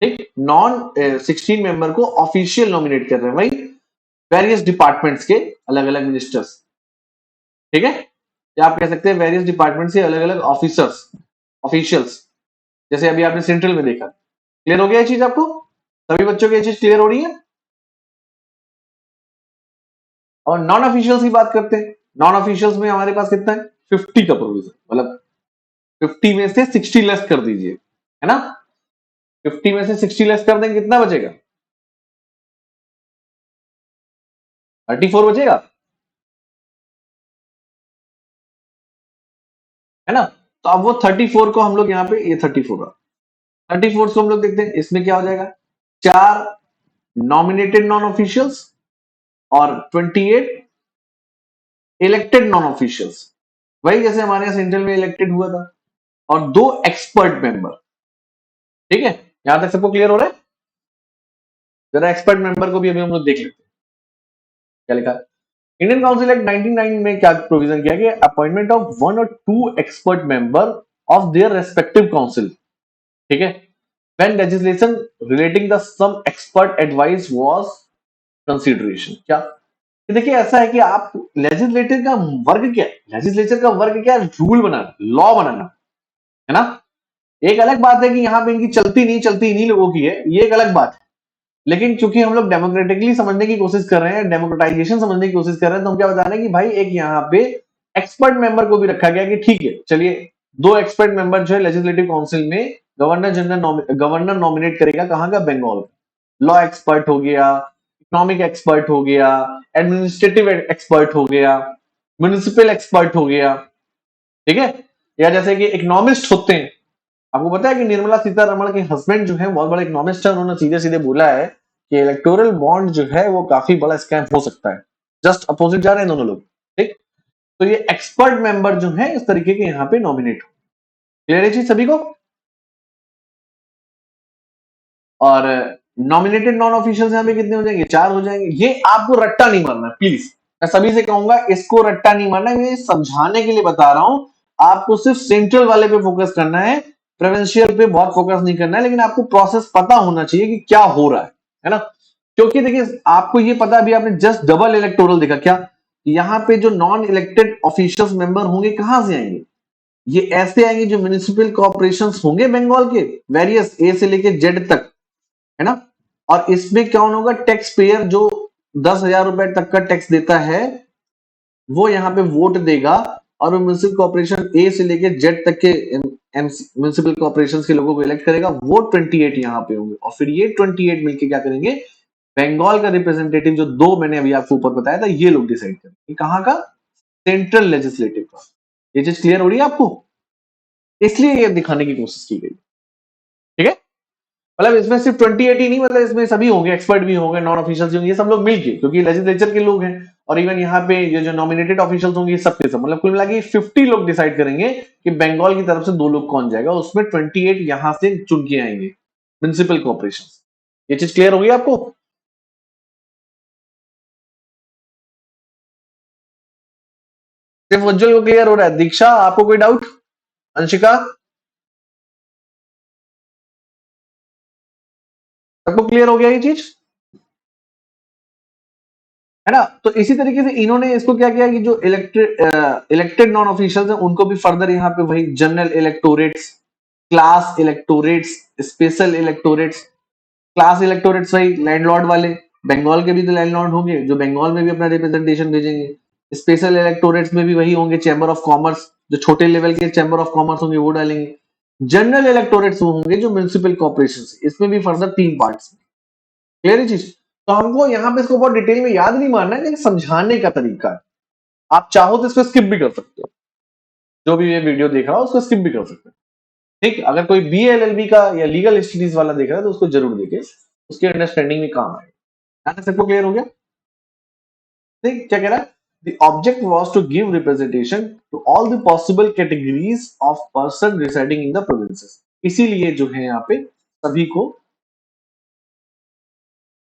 ठीक, नॉन 16 मेंबर को ऑफिशियल नॉमिनेट कर रहे हैं, वही वेरियस डिपार्टमेंट्स के अलग अलग मिनिस्टर्स। ठीक है, या आप कह सकते हैं वेरियस डिपार्टमेंट से अलग अलग ऑफिसर्स, ऑफिशियल्स, जैसे अभी आपने सेंट्रल में देखा। क्लियर हो गया ये चीज आपको? सभी बच्चों की ये चीज क्लियर हो रही है? और नॉन ऑफिशियल्स की बात करते हैं। नॉन ऑफिशियल्स में हमारे पास कितना है? 50 का प्रोविजन, मतलब 50 में से 60 लेस कर दीजिए, है ना? 50 में से 60 लेस कर देंगे, कितना बचेगा? 34 बचेगा, है ना? तो अब वो 34 को हम लोग यहाँ पे, ये 34 रहा, 34 को हम लोग देखते हैं, इसमें क्या हो जाएगा? 4 नॉमिनेटेड नॉन ऑफिशियल्स और 28 इलेक्टेड नॉन ऑफिशियल्स, वही जैसे हमारे यहाँ सेंट्रल में इलेक्टेड हुआ था, और 2 एक्सपर्ट मेंबर। ठीक है, यहां तक सबको क्लियर हो रहा है? जरा एक्सपर्ट मेंबर को भी अभी हम लोग देख लेते हैं क्या लिखा है। इंडियन काउंसिल एक्ट 1999 में क्या प्रोविजन किया गया? अपॉइंटमेंट ऑफ 1 और 2 expert member of their respective council. ठीक है, when legislation relating the some expert advice was consideration. क्या? कि देखिए ऐसा है कि आप लेजिस्लेटर का वर्क क्या है? लेजिस्लेचर का वर्क क्या है? रूल बनाना, लॉ बनाना, है ना? एक अलग बात है कि यहाँ पे इनकी चलती इन्हीं लोगों की है, ये एक अलग बात है। लेकिन चूंकि हम लोग डेमोक्रेटिकली समझने की कोशिश कर रहे हैं, डेमोक्रेटाइजेशन समझने की कोशिश कर रहे हैं, तो हम क्या बता रहे हैं कि भाई एक यहाँ पे एक्सपर्ट मेंबर को भी रखा गया कि ठीक है चलिए 2 एक्सपर्ट मेंबर जो है लेजिस्लेटिव काउंसिल में, गवर्नर नॉमिनेट करेगा, कहाँ का? बंगाल। लॉ एक्सपर्ट हो गया, इकोनॉमिक एक्सपर्ट हो गया, एडमिनिस्ट्रेटिव एक्सपर्ट हो गया, म्युनिसिपल एक्सपर्ट हो गया। ठीक है, या जैसे कि इकोनॉमिस्ट होते हैं, आपको पता है कि निर्मला सीतारमण के हस्बैंड जो है बहुत बड़े इकोनॉमिस्ट है, उन्होंने सीधे सीधे बोला है कि इलेक्टोरल बॉन्ड जो है वो काफी बड़ा स्कैम हो सकता है। जस्ट अपोजिट जा रहे हैं दोनों लोग। ठीक, तो ये एक्सपर्ट मेंबर जो है इस तरीके के यहाँ पे नॉमिनेट हो। क्लियर है चीज सभी को? और नॉमिनेटेड नॉन ऑफिशियल यहाँ पे कितने हो जाएंगे? 4 हो जाएंगे। ये आपको रट्टा नहीं मारना प्लीज, मैं सभी से कहूंगा इसको रट्टा नहीं मारना, मैं समझाने के लिए बता रहा हूं। आपको सिर्फ सेंट्रल वाले पे फोकस करना है, प्रोविंशियल पे बहुत फोकस नहीं करना है, लेकिन आपको प्रोसेस पता होना चाहिए कि क्या हो रहा है ना? क्योंकि देखिए आपको ये पता, अभी आपने जस्ट डबल इलेक्टोरल देखा क्या? यहाँ पे जो नॉन इलेक्टेड ऑफिशियल्स मेंबर होंगे कहां से आएंगे? ये ऐसे आएंगे जो म्युनिसिपल कॉर्पोरेशन होंगे बंगाल के, वेरियस ए से लेके जेड तक, है ना? और इसमें क्या होगा? टैक्स पेयर जो 10,000 रुपए तक का टैक्स देता है वो यहाँ पे वोट देगा, और वो म्युनिसिपल कॉर्पोरेशन ए से लेके जेड तक के म्युनिसिपल कॉर्पोरेशन के लोगों को इलेक्ट करेगा। वो 28 यहाँ पे होंगे, और फिर ये 28 मिलके क्या करेंगे? बंगाल का रिप्रेजेंटेटिव जो 2 मैंने अभी आपको ऊपर बताया था, ये लोग डिसाइड करेंगे। कहाँ का? सेंट्रल लेजिस्लेटिव का। ये चीज क्लियर हो रही है आपको? इसलिए ये दिखाने की कोशिश की गई, ठीक है? मतलब इसमें सिर्फ 28 ही नहीं, मतलब इसमें सभी होंगे, एक्सपर्ट भी होंगे, नॉन ऑफिशियल होंगे, ये सब लोग मिलके, क्योंकि लेजिस्लेचर के लोग हैं, और इवन यहाँ पे ये जो नॉमिनेटेड ऑफिशियल्स होंगे सब के सब, मतलब कुल मिला के 50 लोग डिसाइड करेंगे कि बंगाल की तरफ से 2 लोग कौन जाएगा, उसमें 28 यहां से चुन के आएंगे म्युनिसिपल कॉर्पोरेशन। ये चीज क्लियर होगी आपको? सिर्फ उज्जवल को क्लियर हो रहा है? दीक्षा आपको कोई डाउट? अंशिका सबको क्लियर हो गया ये चीज, है ना? तो इसी तरीके से इन्होंने इसको क्या किया कि जो इलेक्टेड नॉन ऑफिशियल्स हैं उनको भी फर्दर यहाँ पे वही general electorates, class electorates, special electorates. Class electorates वही लैंडलॉर्ड वाले, बंगाल के भी तो लैंडलॉर्ड होंगे जो बंगाल में भी अपना रिप्रेजेंटेशन भेजेंगे। स्पेशल इलेक्टोरेट्स में भी वही होंगे चैम्बर ऑफ कॉमर्स, जो छोटे लेवल के चैम्बर ऑफ कॉमर्स होंगे वो डालेंगे। जनरल इलेक्टोरेट्स वो होंगे जो म्युनिसिपल कॉर्पोरेशन, इसमें भी फर्दर 3 पार्ट्स। क्लियर है चीज? तो हमको यहाँ पे इसको बहुत डिटेल में याद नहीं मारना है, लेकिन समझाने का तरीका है। आप चाहो तो इसको स्किप भी कर सकते हो, जो भी ये वीडियो देख रहा हो उसको स्किप भी कर सकते हो, ठीक? अगर कोई BLLB का या लीगल स्टडीज वाला देख रहा है तो उसको जरूर देखे, उसके अंडरस्टैंडिंग में काम आएगा। यहाँ तक सबको क्लियर हो गया? ठीक, क्या कह रहा है? The object was to give representation to all the possible categories of person residing in the provinces. इसीलिए जो है यहाँ पे सभी को,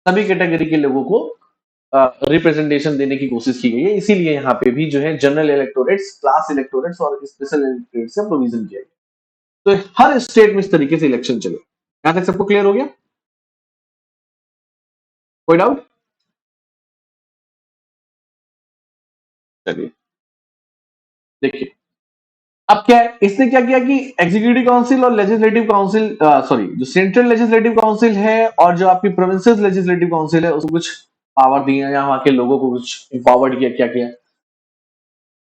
सभी कैटेगरी के लोगों को रिप्रेजेंटेशन देने की कोशिश की गई है। इसीलिए यहाँ पे भी जो है जनरल इलेक्टोरेट्स, क्लास इलेक्टोरेट्स और स्पेशल इलेक्टोरेट्स का प्रोविजन किया गया। तो हर स्टेट में इस तरीके से इलेक्शन चले। यहाँ तक सबको क्लियर हो गया? कोई डाउट? चलिए देखिए, अब क्या है, इसने क्या किया कि एग्जीक्यूटिव काउंसिल और लेजिस्लेटिव काउंसिल, सॉरी, जो सेंट्रल लेजिस्लेटिव काउंसिल है और जो आपकी प्रोविंसेस लेजिस्लेटिव काउंसिल है, उसको कुछ पावर दिए या वहां के लोगों को कुछ एम्पावर्ड किया। क्या किया?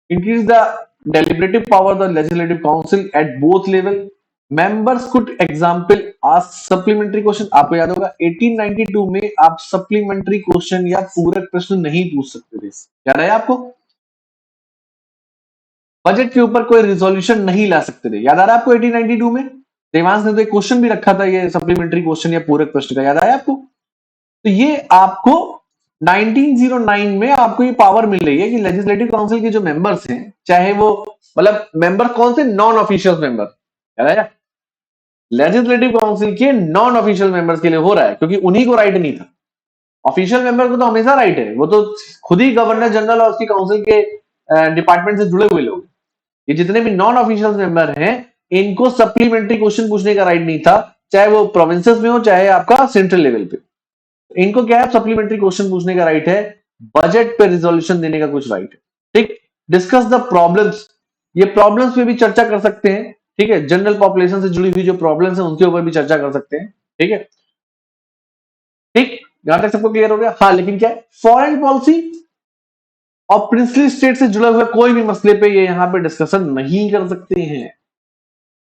increase the deliberative power of the legislative council at both level. Members could example ask supplementary question. आपको याद होगा 1892 में आप सप्लीमेंट्री क्वेश्चन या पूरक प्रश्न नहीं पूछ सकते थे, याद है आपको? बजट के ऊपर कोई रिजोल्यूशन नहीं ला सकते थे, याद आ रहा है आपको? 1892 में देवांश ने तो एक क्वेश्चन भी रखा था, ये सप्लीमेंट्री क्वेश्चन या पूरक प्रश्न का, याद आया आपको? तो ये आपको 1909 में आपको ये पावर मिल रही है कि लेजिस्लेटिव काउंसिल के जो मेंबर्स हैं, चाहे वो, मतलब मेंबर कौन से? नॉन ऑफिशियल मेंबर, याद है? लेजिस्लेटिव काउंसिल के नॉन ऑफिशियल मेंबर्स के लिए हो रहा है, क्योंकि उन्हीं को राइट नहीं था। ऑफिशियल मेंबर को तो हमेशा राइट है, वो तो खुद ही गवर्नर जनरल और उसकी काउंसिल के डिपार्टमेंट से जुड़े हुए लोग। ये जितने भी नॉन ऑफिशियल मेंबर हैं, इनको सप्लीमेंट्री क्वेश्चन पूछने का राइट नहीं था, चाहे वो प्रोविंसेस में हो चाहे आपका सेंट्रल लेवल पे। इनको क्या है? सप्लीमेंट्री क्वेश्चन पूछने का राइट है, बजट पे रिजोल्यूशन देने का कुछ राइट है, ठीक? डिस्कस द प्रॉब्लम्स, ये प्रॉब्लम्स पे भी चर्चा कर सकते हैं, ठीक है? जनरल पॉपुलेशन से जुड़ी हुई जो प्रॉब्लम्स हैं उनके ऊपर भी चर्चा कर सकते हैं, ठीक है? ठीक, यहां तक सबको क्लियर हो गया? हाँ, लेकिन क्या है? फॉरेन पॉलिसी और प्रिंसली स्टेट से जुड़े हुए कोई भी मसले पे ये यहाँ पे डिस्कशन नहीं कर सकते हैं।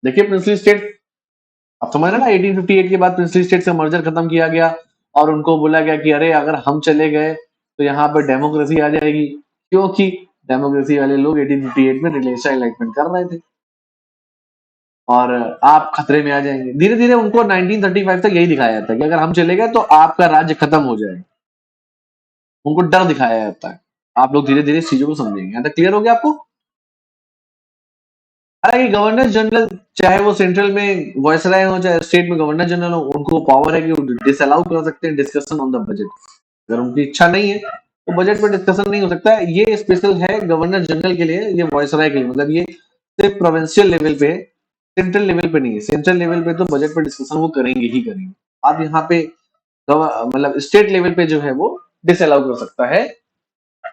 देखिए प्रिंसली स्टेट, अब समझ ना, 1858 के बाद प्रिंसली स्टेट से मर्जर खत्म किया गया और उनको बोला गया कि अरे अगर हम चले गए तो यहाँ पे डेमोक्रेसी आ जाएगी, क्योंकि डेमोक्रेसी वाले लोग 1858 में रिलेशन इलेक्टमेंट कर रहे थे और आप खतरे में आ जाएंगे। धीरे धीरे उनको 1935 तक यही दिखाया जाता है कि अगर हम चले गए तो आपका राज्य खत्म हो जाएगा, उनको डर दिखाया जाता है। आप लोग धीरे धीरे चीजों को समझेंगे। यहाँ तक क्लियर हो गया आपको? हालांकि गवर्नर जनरल, चाहे वो सेंट्रल में वॉइसराय हो चाहे स्टेट में गवर्नर जनरल हो, उनको पावर है कि वो डिसअलाउ कर सकते हैं डिस्कशन ऑन द बजट। अगर उनकी इच्छा नहीं है तो बजट पर डिस्कशन नहीं हो सकता है। ये स्पेशल है गवर्नर जनरल के लिए, ये वॉइसराय के लिए, मतलब ये सिर्फ प्रोविंशियल लेवल पे है, सेंट्रल लेवल पे नहीं है। सेंट्रल लेवल पे तो बजट पर डिस्कशन वो करेंगे ही करेंगे। आप यहाँ पे मतलब स्टेट लेवल पे जो है वो डिसअलाउ कर सकता है,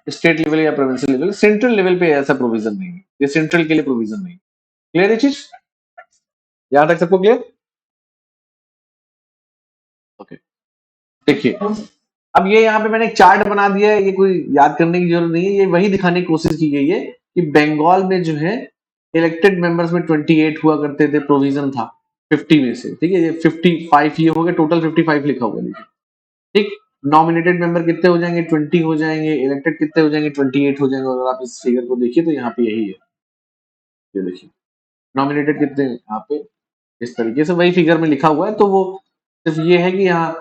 स्टेट लेवल या प्रोविंशियल लेवल। सेंट्रल लेवल पे ऐसा प्रोविजन नहीं है, ये सेंट्रल के लिए प्रोविजन नहीं। क्लियर है चीज? यहां तक सबको क्लियर? ओके, देखिए अब ये यहाँ पे मैंने एक चार्ट बना दिया है, ये कोई याद करने की जरूरत नहीं है, ये वही दिखाने की कोशिश की गई है कि बंगाल में जो है इलेक्टेड मेंबर्स में 28 हुआ करते थे, प्रोविजन था 50 में से, ठीक है। ये 55 ये हो गया, टोटल 55 लिखा होगा नीचे, ठीक। नॉमिनेटेड मेंबर कितने हो जाएंगे? 20 हो जाएंगे। इलेक्टेड कितने हो जाएंगे? 28 हो जाएंगे। अगर आप इस फिगर को देखिए तो यहाँ पे यही है, ये देखिए नॉमिनेटेड कितने हैं यहाँ पे, इस तरीके से वही फिगर में लिखा हुआ है। तो वो सिर्फ ये है कि यहाँ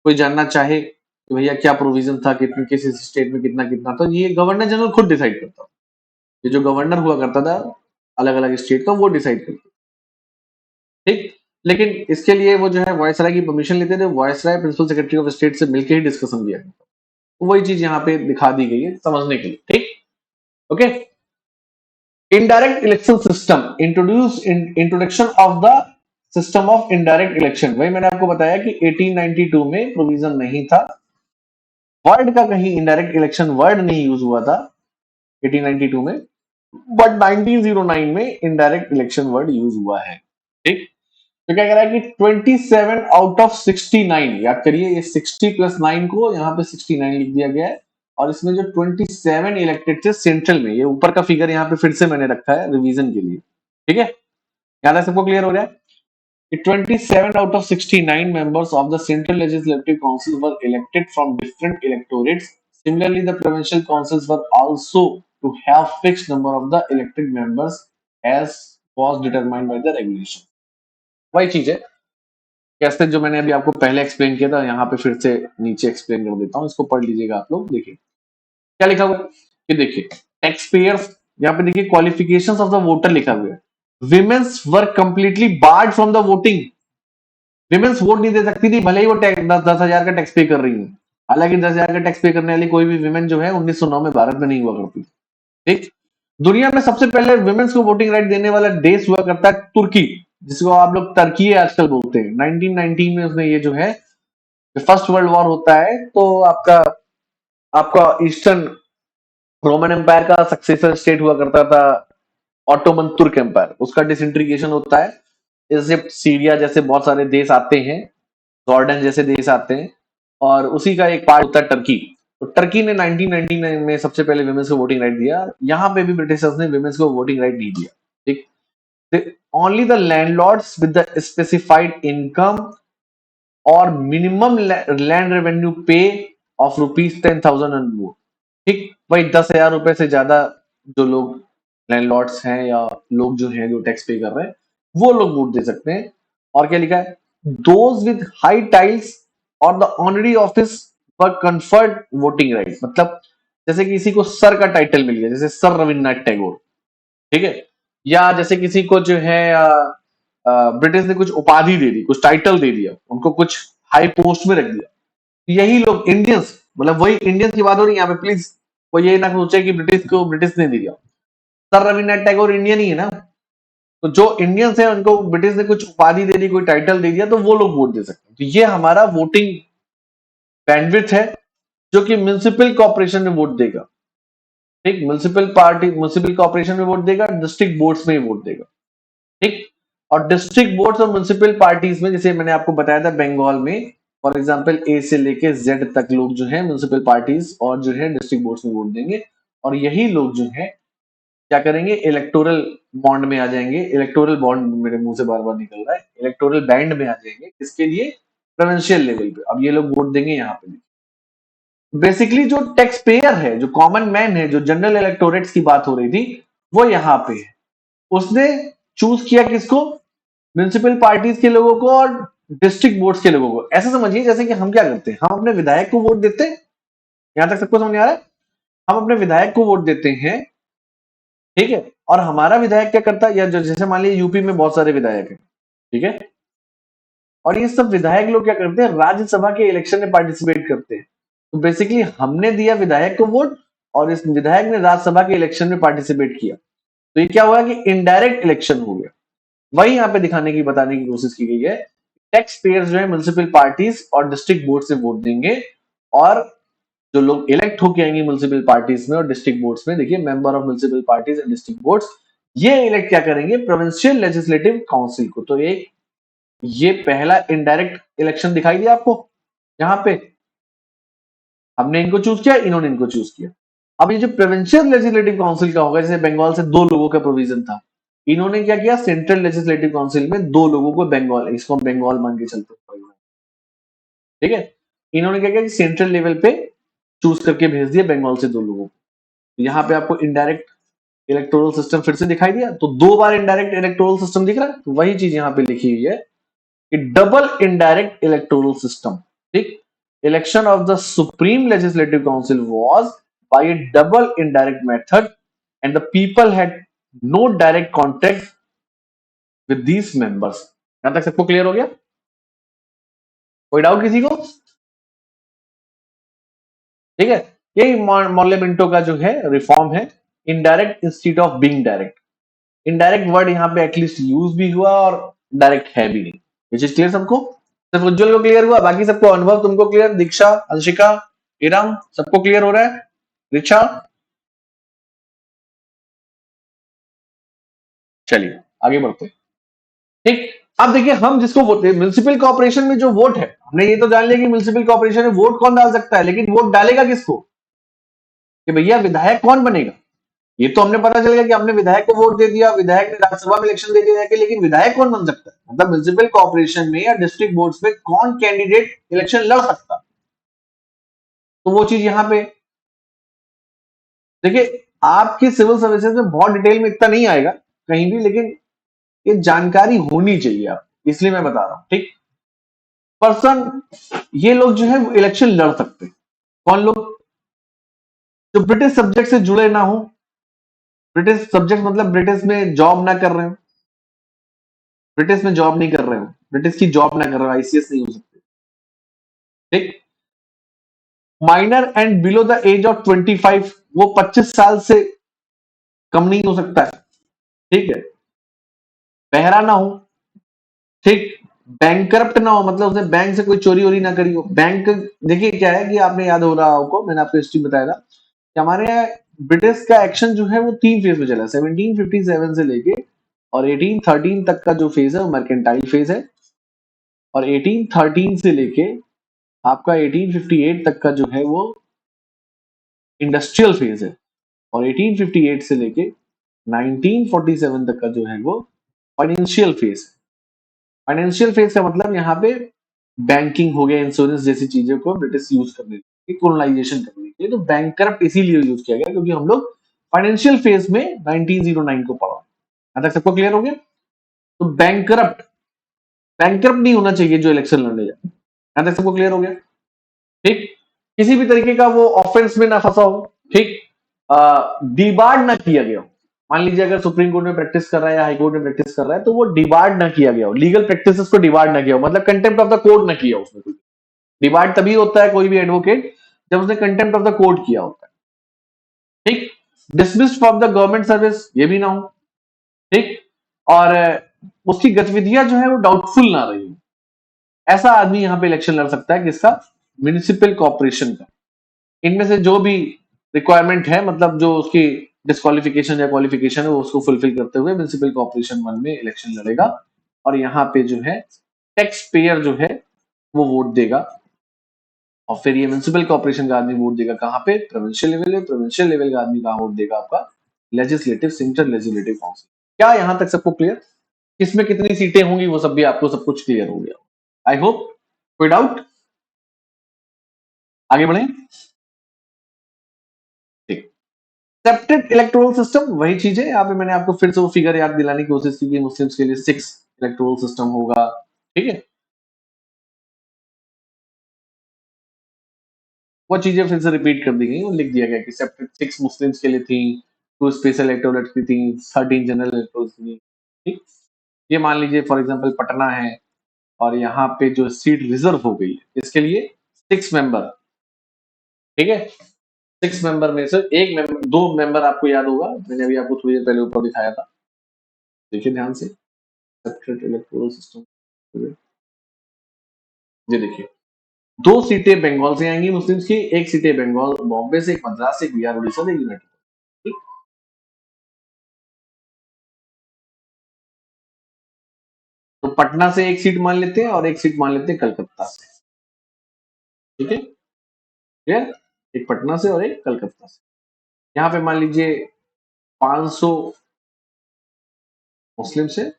कोई जानना चाहे कि भैया क्या प्रोविजन था, कितने किस स्टेट में कितना कितना, तो ये गवर्नर जनरल खुद डिसाइड करता। ये जो गवर्नर हुआ करता था अलग अलग स्टेट का, वो डिसाइड करता, ठीक। लेकिन इसके लिए वो जो है वॉइसराय की परमिशन लेते थे, viceroy principal secretary of state से मिलकर ही डिस्कशन किया करता। तो वही चीज यहाँ पे दिखा दी गई है समझने के लिए, ठीक। Okay, indirect election system introduce, introduction of the system of indirect election. वही मैंने आपको बताया कि 1892 में प्रोविजन नहीं था, वर्ड का कहीं इनडायरेक्ट इलेक्शन वर्ड नहीं यूज हुआ था 1892 में, बट 1909 में इनडायरेक्ट इलेक्शन वर्ड यूज हुआ है, ठीक। तो क्या कह रहा है कि 27 आउट ऑफ 69, याद करिए ये 60 प्लस 9 को यहाँ पे 69 लिख दिया गया है, और इसमें जो 27 इलेक्टेड थे सेंट्रल में, ये ऊपर का फिगर यहाँ पे फिर से मैंने रखा है रिवीजन के लिए, ठीक है। यहाँ तक सबको क्लियर हो रहा है? 27 out of 69 members of the Central Legislative Council were elected from different electorates. Similarly, the provincial councils were also to have fixed number of the elected members as was determined by the regulation. वही चीज है कैसे जो मैंने अभी आपको पहले explain किया था, यहाँ पे फिर से नीचे एक्सप्लेन कर देता हूँ, इसको पढ़ लीजिएगा आप लोग। देखिए क्या लिखा हुआ है, ये देखिए टैक्स पेयर्स, यहाँ पे देखिए क्वालिफिकेशंस ऑफ द वोटर लिखा हुआ है। Women's were completely board from the voting. Women's vote नहीं दे सकती थी, भले ही वो 10,000 का टैक्स पे कर रही है। हालांकि 10,000 का टैक्स पे करने वाली कोई भी विमेन जो है 1909 में भारत में नहीं हुआ करती, ठीक। दुनिया में सबसे पहले विमेन्स को वोटिंग राइट देने वाला देश हुआ करता है तुर्की, जिसको आप लोग टर्की आजकल बोलते हैं। 1919 में उसने ये जो है फर्स्ट वर्ल्ड वॉर होता है, तो आपका आपका ईस्टर्न रोमन एम्पायर का सक्सेसर स्टेट हुआ करता था ऑटोमन तुर्क एम्पायर, उसका डिसइंटीग्रेशन होता है। इजिप्ट, सीरिया जैसे बहुत सारे देश आते हैं, जॉर्डन जैसे देश आते हैं, और उसी का एक पार्ट होता है टर्की। तो टर्की ने 1999 में सबसे पहले विमेंस को वोटिंग राइट दिया। यहाँ पे भी ब्रिटिशर्स ने विमेंस को वोटिंग राइट नहीं दिया, ठीक। Only the landlords with the specified income और मिनिमम लैंड रेवेन्यू पे ऑफ ₹10,000 एंड मोर, ठीक। भाई 10,000 रुपए से ज्यादा जो लोग लैंडलॉर्ड्स हैं या लोग जो हैं जो टैक्स पे कर रहे हैं, वो लोग वोट दे सकते हैं। और क्या लिखा है, दोज विद हाई टाइल्स और द ऑनरी ऑफिस पर कन्फर्ड वोटिंग राइट। मतलब जैसे किसी को सर का टाइटल मिल गया, जैसे सर रविन्द्रनाथ टैगोर, ठीक है, या जैसे किसी को जो है ब्रिटिश ने कुछ उपाधि दे दी, कुछ टाइटल दे दिया, उनको कुछ हाई पोस्ट में रख दिया, यही लोग इंडियंस, मतलब वही इंडियंस की बात हो रही है यहाँ पे, प्लीज वो ये ना सोचे कि ब्रिटिश को ब्रिटिश ने दिया। सर रविन्द्रनाथ टैगोर इंडियन ही है ना, तो जो इंडियंस है उनको ब्रिटिश ने कुछ उपाधि दे दी, कोई टाइटल दे दिया, तो वो लोग वोट दे सकते हैं। तो ये हमारा वोटिंग बैंडविड्थ है जो कि म्युनिसिपल कॉर्पोरेशन में वोट देगा, ठीक। म्युनिसिपल कॉर्पोरेशन में वोट देगा, डिस्ट्रिक्ट बोर्ड्स में वोट देगा, ठीक। और डिस्ट्रिक्ट बोर्ड्स और म्युनिसिपल पार्टीज में, जैसे मैंने आपको बताया था बंगाल में फॉर एग्जांपल ए से लेके जेड तक लोग जो है म्युनिसिपल पार्टीज और जो है डिस्ट्रिक्ट बोर्ड्स में वोट देंगे, और यही लोग जो है क्या करेंगे, इलेक्टोरल बॉन्ड में आ जाएंगे। इलेक्टोरल बॉन्ड मेरे मुंह से बार बार निकल रहा है, इलेक्टोरल बैंड में आ जाएंगे, इसके लिए प्रोविंशियल लेवल पे। अब ये लोग वोट देंगे यहाँ पे। बेसिकली जो टैक्स पेयर है, जो कॉमन मैन है, जो जनरल इलेक्टोरेट्स की बात हो रही थी, वो यहाँ पे है। उसने चूज किया किसको, म्युनिसिपल पार्टीज के लोगों को और डिस्ट्रिक्ट बोर्ड्स के लोगों को। ऐसा समझिए जैसे कि हम क्या करते हैं, हम अपने विधायक को वोट देते हैं। यहां तक सबको समझ आ रहा है? हम अपने विधायक को वोट देते हैं, ठीक है, और हमारा विधायक क्या करता है, या जैसे मान लीजिए यूपी में बहुत सारे विधायक हैं, ठीक है, और ये सब विधायक लोग क्या करते हैं, राज्यसभा के इलेक्शन में पार्टिसिपेट करते हैं। तो बेसिकली हमने दिया विधायक को वोट और इस विधायक ने राज्यसभा के इलेक्शन में पार्टिसिपेट किया, तो ये क्या हुआ कि इनडायरेक्ट इलेक्शन हो गया। वही यहाँ पे दिखाने की बताने की कोशिश की गई है, टैक्स पेयर्स जो है म्युनिसिपल पार्टीज और डिस्ट्रिक्ट बोर्ड से वोट देंगे, और जो लोग इलेक्ट होके आएंगे म्युनिसिपल पार्टीज में और डिस्ट्रिक्ट बोर्ड्स में, देखिए member of municipal parties and district boards, ये इलेक्ट क्या करेंगे, प्रोविंशियल लेजिस्लेटिव काउंसिल को। तो ये पहला इनडायरेक्ट इलेक्शन दिखाई दिया आपको, यहाँ पे हमने इनको चूज किया, इन्होंने इनको चूज किया। अब ये जो प्रोविंशियल लेजिस्लेटिव काउंसिल का होगा, जैसे बंगाल से 2 लोगों का प्रोविजन था, इन्होंने क्या किया, सेंट्रल लेजिस्लेटिव काउंसिल में 2 लोगों को, बंगाल, इसको हम बंगाल मान के चलते हैं, ठीक है, इन्होंने क्या किया कि सेंट्रल लेवल पे चूज करके भेज दिया बंगाल से 2 लोगों को। यहाँ पे आपको इनडायरेक्ट इलेक्टोरल सिस्टम फिर से दिखाई दिया, तो 2 बार इनडायरेक्ट इलेक्टोरल सिस्टम दिख रहा है, तो वही चीज यहाँ पे लिखी हुई है कि डबल इनडायरेक्ट इलेक्टोरल सिस्टम, ठीक, election of the supreme legislative council was by a double indirect method and the people had no direct contact with these members. यहां तक सबको क्लियर हो गया, कोई डाउट किसी को? ठीक है, यही मॉर्ले मिंटो का जो है रिफॉर्म है, indirect institute of being direct. Indirect word यहाँ पे एटलीस्ट यूज भी हुआ और डायरेक्ट है भी नहीं। ये चीज क्लियर सबको? सिर्फ उज्जवल को क्लियर हुआ, बाकी सबको, अनुभव तुमको क्लियर, दीक्षा, अंशिका, इरम, सबको क्लियर हो रहा है? रिचा, चलिए आगे बढ़ते हैं। ठीक, अब देखिए हम जिसको वोट, म्युनिसिपल कॉर्पोरेशन में जो वोट है, हमने ये तो जान लिया कि म्युनिसिपल कॉर्पोरेशन में वोट कौन डाल सकता है, लेकिन वोट डालेगा किसको, कि भैया विधायक कौन बनेगा। ये तो हमने पता चल गया कि हमने विधायक को वोट दे दिया, विधायक ने राज्यसभा में इलेक्शन दे दिया, लेकिन विधायक कौन बन सकता है, मतलब म्युनिसिपल कॉर्पोरेशन में या डिस्ट्रिक्ट बोर्ड्स में कौन कैंडिडेट इलेक्शन लड़ सकता है, तो वो चीज यहाँ पे देखिए, आपकी सिविल सर्विसेज में बहुत डिटेल में इतना नहीं आएगा कहीं भी, लेकिन ये जानकारी होनी चाहिए आप, इसलिए मैं बता रहा हूं, ठीक। पर्सन, ये लोग जो है इलेक्शन लड़ सकते हैं, कौन लोग, जो ब्रिटिश सब्जेक्ट से जुड़े ना हो, ब्रिटिश सब्जेक्ट मतलब ब्रिटिश में जॉब ना कर रहे हो, ब्रिटिश में जॉब नहीं कर रहे हो, ब्रिटिश की जॉब ना कर रहे हो, आईसीएस नहीं हो सकते, ठीक। Minor and below the age of 25, वो 25 साल से कम नहीं हो सकता है, ठीक है। बहरा ना हो, ठीक। बैंक ना हो, मतलब उसने बैंक से कोई चोरी वोरी ना करी हो, बैंक, देखिए क्या है कि आपने याद हो रहा आपको, मैंने आपको हिस्ट्री बताया था कि हमारे यहाँ ब्रिटिश का एक्शन जो है वो 3 फेज में चला, 1757 से लेके और 1813 तक का जो फेज है वो मर्केंटाइल फेज है, और 1813 से लेके आपका 1858 तक का जो है वो इंडस्ट्रियल फेज है, और 1858 से लेके 1947 तक का जो है वो फाइनेंशियल फेज। फाइनेंशियल फेज का मतलब यहाँ पे बैंकिंग हो गया, इंश्योरेंस जैसी चीजों को ब्रिटिश यूज करने के, कोलोनाइजेशन करने के लिए, तो बैंकरप्ट इसीलिए यूज किया गया क्योंकि हम लोग फाइनेंशियल फेज में 1909 को पढ़ा। यहाँ तक सबको क्लियर हो गया? तो बैंकरप्ट, बैंकरप्ट नहीं होना चाहिए जो इलेक्शन लड़ने जाए। यहाँ तक सबको क्लियर हो गया? ठीक, किसी भी तरीके का वो ऑफेंस में ना फंसा हो, ठीक, डिबार्ड ना किया गया हो। मान लीजिए अगर सुप्रीम कोर्ट में प्रैक्टिस कर रहा है या हाई कोर्ट में प्रैक्टिस कर रहा है, तो वो डिबार्ड ना किया गया हो, लीगल प्रैक्टिसेस को डिबार्ड ना किया हो, मतलब कंटेम्प्ट ऑफ द कोर्ट ना किया हो उसमें कोई। डिबार्ड तभी होता है कोई भी एडवोकेट जब उसने कंटेम्प्ट ऑफ द कोर्ट किया होता है, ठीक। Dismissed from the government service, ये भी ना हो, ठीक, और उसकी गतिविधियां जो है वो डाउटफुल ना रही, ऐसा आदमी यहाँ पे इलेक्शन लड़ सकता है, किसका, म्युनिसिपल कॉर्पोरेशन का। इनमें से जो भी रिक्वायरमेंट है, मतलब जो उसकी डिस्क्वालिफिकेशन या क्वालिफिकेशन है, वो उसको फुलफिल करते हुए म्युनिसिपल कॉर्पोरेशन 1 में इलेक्शन लड़ेगा, और यहाँ पे जो है टैक्स पेयर जो है वो वोट देगा, और फिर ये म्युनिसिपल कॉर्पोरेशन का आदमी वोट देगा कहाँ पे, प्रोविंशियल लेवल में, प्रोविंशियल लेवल का आदमी कहाँ वोट देगा, आपका लेजिस्लेटिव, सेंट्रल लेजिस्लेटिव काउंसिल। क्या यहाँ तक सबको क्लियर? किसमें कितनी सीटें होंगी वो सब भी आपको सब कुछ क्लियर हो गया, आई होप। कोई डाउट? आगे बढ़े, ठीक। सेपरेट इलेक्टोरल सिस्टम वही चीज है, यहाँ पे मैंने आपको फिर से वो फिगर याद दिलाने की कोशिश की कि मुस्लिम्स के लिए 6 इलेक्टोरल सिस्टम होगा, ठीक है। वो चीजें फिर से रिपीट कर दी गई और लिख दिया गया कि सेपरेट 6 मुस्लिम्स के लिए थी, 2 स्पेशल इलेक्टोरेट की थी, 13 जनरल इलेक्टोरेट थी। ठीक, ये मान लीजिए फॉर एग्जांपल पटना है और यहाँ पे जो सीट रिजर्व हो गई है इसके लिए 6 मेंबर। ठीक है, 6 मेंबर में से एक मेंबर, 2 मेंबर आपको याद होगा, मैंने अभी आपको थोड़ी देर पहले ऊपर दिखाया था, देखिए ध्यान से, सेपरेट इलेक्टोरल सिस्टम। ये देखिए 2 सीटें बंगाल से आएंगी मुस्लिम्स की, 1 सीटें बंगाल बॉम्बे से, 1 मद्रास से, 1 बिहार उड़ीसा से, 1 यूनाइटेड। ठीक, तो पटना से 1 सीट मान लेते हैं और 1 सीट मान लेते हैं कलकत्ता से। ठीक है, क्लियर, एक पटना से और एक कलकत्ता से। यहाँ पे मान लीजिए 500 मुस्लिम से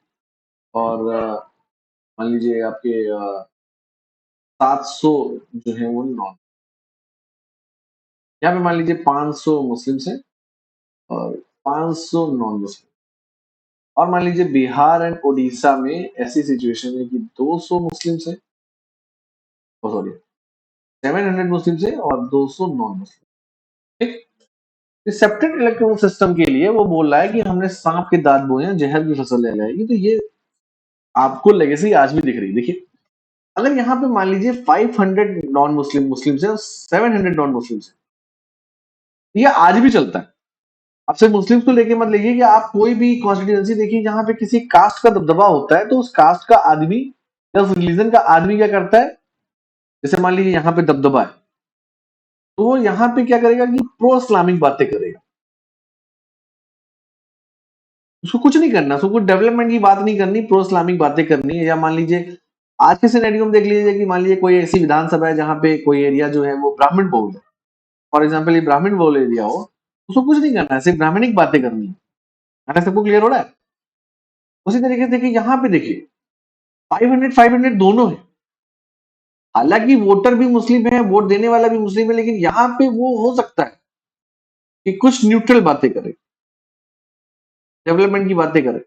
और मान लीजिए आपके 700 जो है वो नॉन। यहाँ पे मान लीजिए 500 मुस्लिम से और 500 नॉन मुस्लिम। और मान लीजिए बिहार एंड उड़ीसा में ऐसी सिचुएशन है कि 200 मुस्लिम से, सॉरी 700 मुस्लिम से और 200 नॉन मुस्लिम। ठीक, इस सेपरेट इलेक्टोरल सिस्टम के लिए वो बोल रहा है कि हमने सांप के दांत बोए हैं, जहर की फसल ले लाएगी। तो ये आपको लेगेसी आज भी दिख रही है। देखिए अगर यहाँ पे मान लीजिए 500 नॉन मुस्लिम मुस्लिम से और 700 नॉन मुस्लिम से, ये आज भी चलता है। आप सिर्फ मुस्लिम को लेके मत लेंगे कि आप कोई भी कॉन्स्टिट्यूंसी देखिए जहां पे किसी कास्ट का दबदबा होता है तो उस कास्ट का आदमी या उस रिलीजन का आदमी क्या करता है, जैसे मान लीजिए यहाँ पे दबदबा है तो वो यहाँ पे क्या करेगा कि प्रो इस्लामिक बातें करेगा। उसको कुछ नहीं करना, उसको कुछ डेवलपमेंट की बात नहीं करनी, प्रो इस्लामिक बातें करनी है। या मान लीजिए आज के सिनेरियो में देख लीजिए कि मान लीजिए कोई ऐसी विधानसभा है जहां पे कोई एरिया जो है वो ब्राह्मण बहुल है, फॉर एग्जाम्पल ये ब्राह्मण बहुल एरिया हो, उसको कुछ नहीं करना है, सिर्फ ब्राह्मणिक बातें करनी है। मैंने सबको क्लियर हो रहा है? उसी तरीके से देखिए यहाँ पे देखिए 500 दोनों है, हालांकि वोटर भी मुस्लिम है, वोट देने वाला भी मुस्लिम है, लेकिन यहाँ पे वो हो सकता है कि कुछ न्यूट्रल बातें करे, डेवलपमेंट की बातें करे।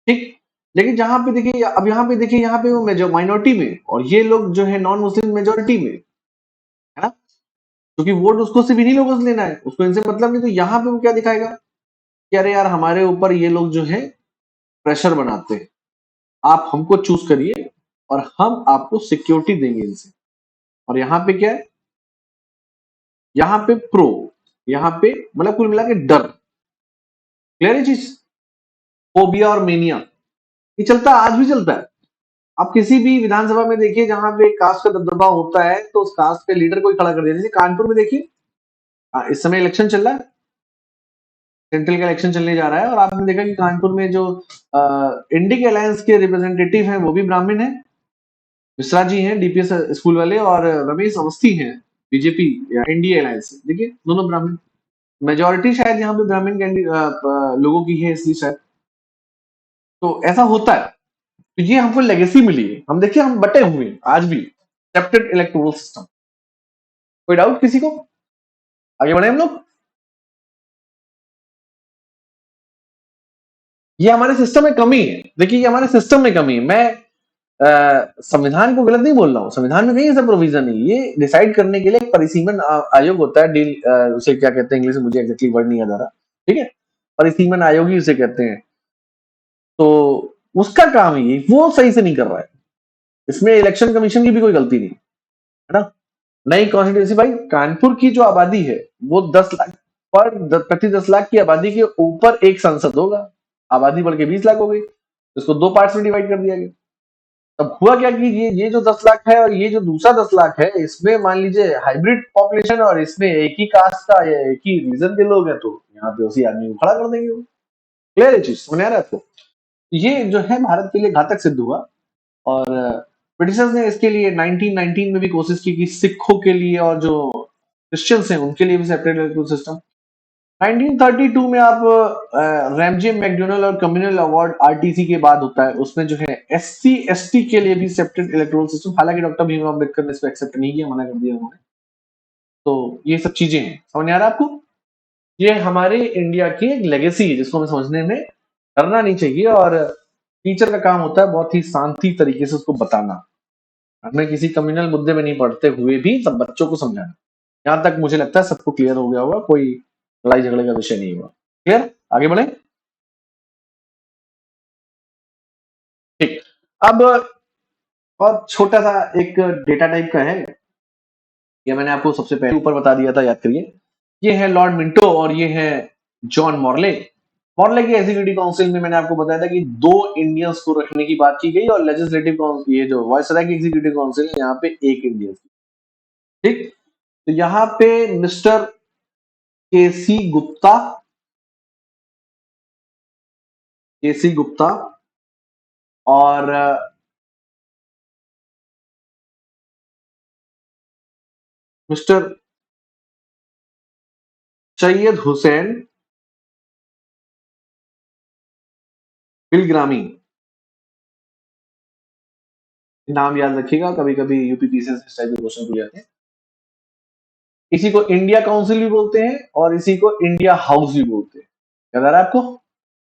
ठीक, लेकिन जहां पे देखिए अब यहाँ पे देखिए यहाँ पे वो माइनॉरिटी में और ये लोग जो है नॉन मुस्लिम मेजोरिटी में, है ना, क्योंकि वोट उसको सिर्फ इन्हीं लोगों से लेना है, उसको इनसे मतलब नहीं। तो यहाँ पे वो क्या दिखाएगा कि अरे यार हमारे ऊपर ये लोग जो है प्रेशर बनाते हैं, आप हमको चूज करिए और हम आपको सिक्योरिटी देंगे इनसे। और यहाँ पे क्या है, यहाँ पे प्रो, यहाँ पे मतलब कुल मिला के डर। क्लियर है चीज? फोबिया और मेनिया ये चलता है, आज भी चलता है। आप किसी भी विधानसभा में देखिए जहां पे कास्ट का दबदबा होता है तो उस कास्ट के लीडर को ही खड़ा कर दिया। जैसे कानपुर में देखिए इस समय इलेक्शन चल रहा है, सेंट्रल का इलेक्शन चलने जा रहा है और आपने देखा कि कानपुर में जो इंडिक अलायंस के रिप्रेजेंटेटिव हैं वो भी ब्राह्मण हैं, मिश्रा जी हैं डीपीएस स्कूल वाले, और रमेश अवस्थी हैं बीजेपी या एनडीए अलायंस से। देखिए दोनों ब्राह्मण, मेजोरिटी शायद यहाँ पे ब्राह्मण लोगों की है इसलिए शायद। तो ऐसा होता है, तो ये हमको लेगेसी मिली है। हम देखिए हम बटे हुए हैं आज भी, सेपरेट इलेक्टोरल सिस्टम। कोई डाउट किसी को? आगे बढ़े हम लोग। ये हमारे सिस्टम में कमी है, देखिए ये हमारे सिस्टम में कमी है। मैं संविधान को गलत नहीं बोल रहा हूँ, संविधान में कहीं ऐसा प्रोविजन नहीं। ये डिसाइड करने के लिए एक परिसीमन आयोग होता है, डील उसे क्या कहते हैं इंग्लिश में, मुझे एग्जैक्टली वर्ड नहीं याद आ रहा। ठीक है, परिसीमन आयोग ही उसे कहते हैं। तो उसका काम ही वो सही से नहीं कर रहा है, इसमें इलेक्शन कमीशन की भी कोई गलती नहीं है ना। नई कॉन्स्टिट्यूंसी भाई, कानपुर की जो आबादी है वो 10 लाख पर प्रति 10 लाख की आबादी के ऊपर एक सांसद होगा। आबादी बढ़ के 20 लाख हो गई, इसको 2 पार्ट्स में डिवाइड कर दिया गया। तब हुआ क्या कि ये जो 10 लाख है और ये जो दूसरा 10 लाख है, इसमें मान लीजिए हाइब्रिड पॉपुलेशन और इसमें एक ही कास्ट का या एक ही रीजन के लोग हैं, तो यहाँ पे उसी आदमी को खड़ा कर देंगे वो। क्लियर है चीज, समझ आ रहा है आपको? ये जो है भारत के लिए घातक सिद्ध हुआ। और ब्रिटिशर्स ने इसके लिए 1919 में भी कोशिश की कि सिखों के लिए और जो क्रिश्चियंस हैं उनके लिए भी सेपरेट इलेक्टोरल सिस्टम। 1932 में आप रैमजे मैकडोनल्ड और कम्युनल अवार्ड आरटीसी के बाद होता है, उसमें जो है एससी एसटी के लिए भी सेपरेट इलेक्टोरल सिस्टम। हालांकि डॉक्टर भीमराव अम्बेडकर ने इसको एक्सेप्ट नहीं किया, मना कर दिया उन्होंने। तो ये सब चीजें हैं, समझ आ रहा है आपको? ये हमारे इंडिया की एक लेगेसी है जिसको हमें समझने में करना नहीं चाहिए। और टीचर का काम होता है बहुत ही शांति तरीके से उसको बताना, हमें किसी कम्युनल मुद्दे में नहीं पढ़ते हुए भी सब बच्चों को समझाना। यहां तक मुझे लगता है सबको क्लियर हो गया होगा, कोई लड़ाई झगड़े का विषय नहीं हुआ। क्लियर, आगे बढ़े। ठीक। अब और छोटा सा एक डेटा टाइप का है, ये मैंने आपको सबसे पहले ऊपर बता दिया था, याद करिए। ये है लॉर्ड मिंटो और ये है जॉन मॉर्ले। मॉर्ले की एग्जीक्यूटिव काउंसिल में मैंने आपको बताया था कि दो इंडियंस को रखने की बात की गई, और लेजिस्लेटिव काउंसिल, ये जो वायसराय की एग्जीक्यूटिव काउंसिल है, यहाँ पे एक इंडियन। ठीक। तो यहाँ पे मिस्टर केसी गुप्ता, केसी गुप्ता और मिस्टर सैयद हुसैन बिलग्रामी, नाम याद रखिएगा, कभी कभी यूपीपीसीएस इस टाइप के क्वेश्चन पूछ जाते हैं। इसी को इंडिया काउंसिल भी बोलते हैं और इसी को इंडिया हाउस भी बोलते हैं। याद आ रहा है आपको?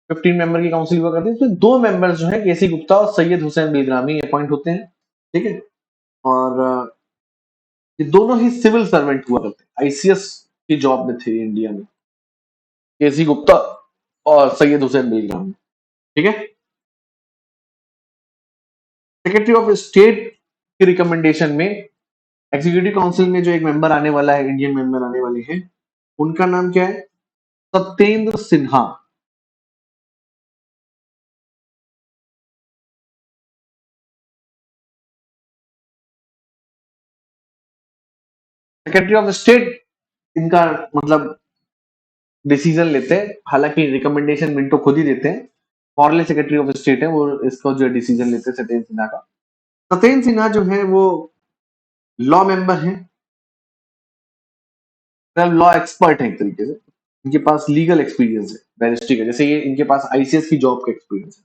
15 मेंबर की काउंसिल हुआ करती है, तो दो मेंबर्स जो है केसी गुप्ता और सैयद हुसैन बिलग्रामी अपॉइंट होते हैं। ठीक है। और ये दोनों ही सिविल सर्वेंट हुआ करते हैं, आईसीएस की जॉब में थे इंडिया में, केसी गुप्ता और सैयद हुसैन बिलग्रामी। ठीक है। सेक्रेटरी ऑफ स्टेट की रिकमेंडेशन में एग्जीक्यूटिव काउंसिल में जो एक मेंबर आने वाला है, इंडियन मेंबर आने वाले हैं, उनका नाम क्या है? Satyendra Sinha. Secretary of state इनका मतलब डिसीजन लेते हैं, हालांकि रिकमेंडेशन मिंटो खुद ही देते हैं। फॉरनर सेक्रेटरी ऑफ स्टेट है वो, इसका जो डिसीजन लेते हैं सत्येंद्र सिन्हा का। सत्येंद्र सिन्हा जो है वो लॉ मेंबर है, लॉ एक्सपर्ट है एक तरीके से। इनके पास लीगल एक्सपीरियंस है, बैरिस्ट्री का, जैसे ये इनके पास आईसीएस की जॉब का एक्सपीरियंस है।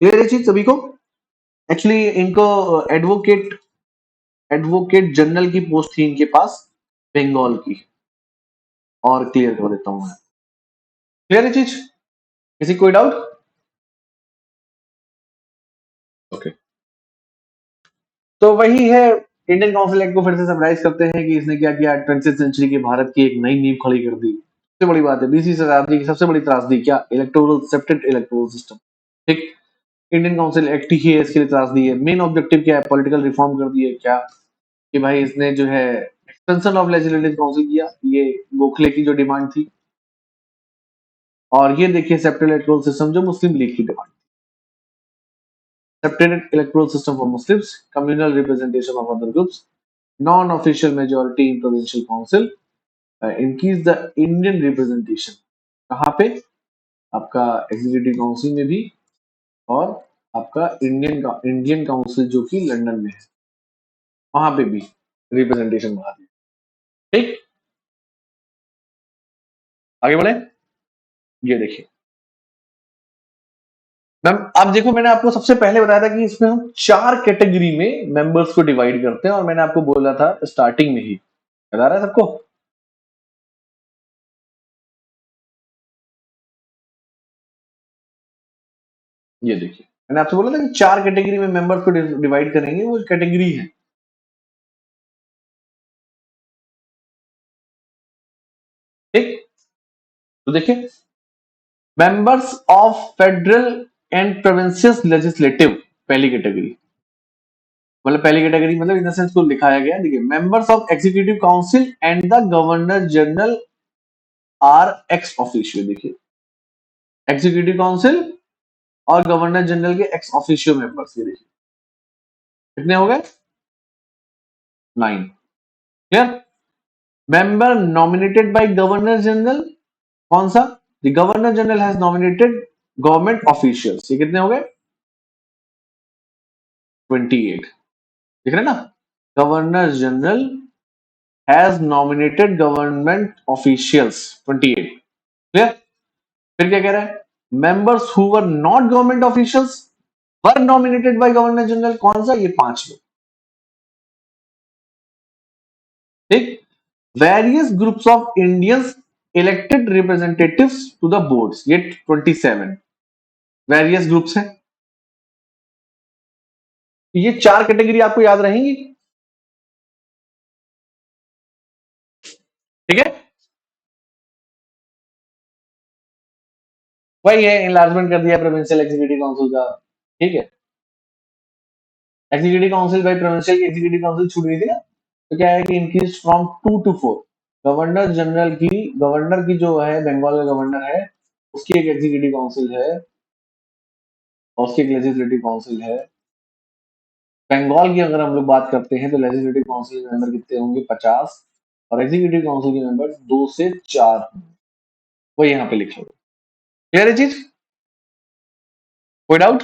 क्लियर है चीज सभी को? एक्चुअली इनको एडवोकेट एडवोकेट जनरल की पोस्ट थी इनके पास, बंगाल की। और क्लियर कर देता हूं मैं। क्लियर है चीज? किसी कोई डाउट? ओके। तो वही है, इंडियन काउंसिल एक्ट को फिर से समराइज करते हैं कि इसने क्या किया, 20th सेंचुरी के भारत की एक नई नींव खड़ी कर दी। सबसे बड़ी बात है, 20वीं शताब्दी की सबसे बड़ी त्रासदी क्या? Electoral septate electoral system. ठीक। इंडियन काउंसिल एक्ट ही है इसके लिए त्रासदी है। मेन ऑब्जेक्टिव क्या है? पॉलिटिकल रिफॉर्म कर दिए क्या, कि भाई इसने जो है एक्सटेंशन ऑफ लेजिस्लेटिव काउंसिल किया, ये गोखले की जो डिमांड थी। और ये देखिए सेप्टेड इलेक्टोरल सिस्टम, जो मुस्लिम लीग की demand. Separated electoral system for Muslims, communal representation of other groups, non-official majority in provincial council, increase the Indian representation। कहाँ पे? आपका एग्जीक्यूटिव काउंसिल में भी, और आपका इंडियन काउंसिल जो कि लंदन में है, वहां पे भी रिप्रेजेंटेशन बढ़ा दिया। ठीक। आगे बढ़े। ये देखिए मैम, अब देखो, मैंने आपको सबसे पहले बताया था कि इसमें हम 4 कैटेगरी में मेंबर्स को डिवाइड करते हैं, और मैंने आपको बोला था स्टार्टिंग में ही। याद आ रहा है सबको? ये देखिए, मैंने आपसे बोला था कि 4 कैटेगरी में मेंबर्स को डिवाइड करेंगे, वो कैटेगरी है। ठीक। तो देखिए, members of federal and provincial legislative, पहली कैटेगरी। मतलब पहली कैटेगरी मतलब इन द सेंस को लिखाया गया, देखिए, members of executive council and the governor general R ex officio. देखिए, एग्जीक्यूटिव काउंसिल और गवर्नर जनरल के एक्स ऑफिशियो मेंबर्स, ये देखिए कितने हो गए? 9। Clear? Member nominated by governor general, कौन सा? The governor general has nominated government officials, ये कितने हो गए? 28। दिख रहे हैं ना? Governor general has nominated government officials, 28। Clear? फिर क्या कह रहा है? Members who were not government officials were nominated by governor general, कौन सा? ये 5 लोग। ठीक। Various groups of Indians elected representatives to the boards, ये 27 वेरियस ग्रुप्स हैं। ये 4 कैटेगरी आपको याद रहेंगी। ठीक है, वही है, इनलार्जमेंट कर दिया प्रोविंशियल एग्जीक्यूटिव काउंसिल का। ठीक है, एग्जीक्यूटिव काउंसिल भाई, प्रोविंशियल की एग्जीक्यूटिव काउंसिल छूट गई थी ना, तो क्या है कि increase from 2 to 4। Governor general की, गवर्नर की जो है, बंगाल का गवर्नर है, उसकी एक एग्जीक्यूटिव काउंसिल है और उसकी एक लेजिस्लेटिव काउंसिल है। बंगाल की अगर हम लोग बात करते हैं तो लेजिस्लेटिव काउंसिल के मेंबर कितने होंगे, 50, और एग्जीक्यूटिव काउंसिल के मेंबर 2 से 4। वो यहाँ पे लिखे हुए। क्लियर है चीज, कोई डाउट?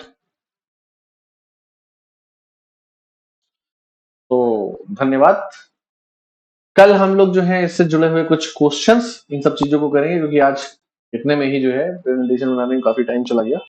तो धन्यवाद। कल हम लोग जो है इससे जुड़े हुए कुछ क्वेश्चंस इन सब चीजों को करेंगे, क्योंकि आज इतने में ही जो है प्रेजेंटेशन बनाने में काफी टाइम चला गया।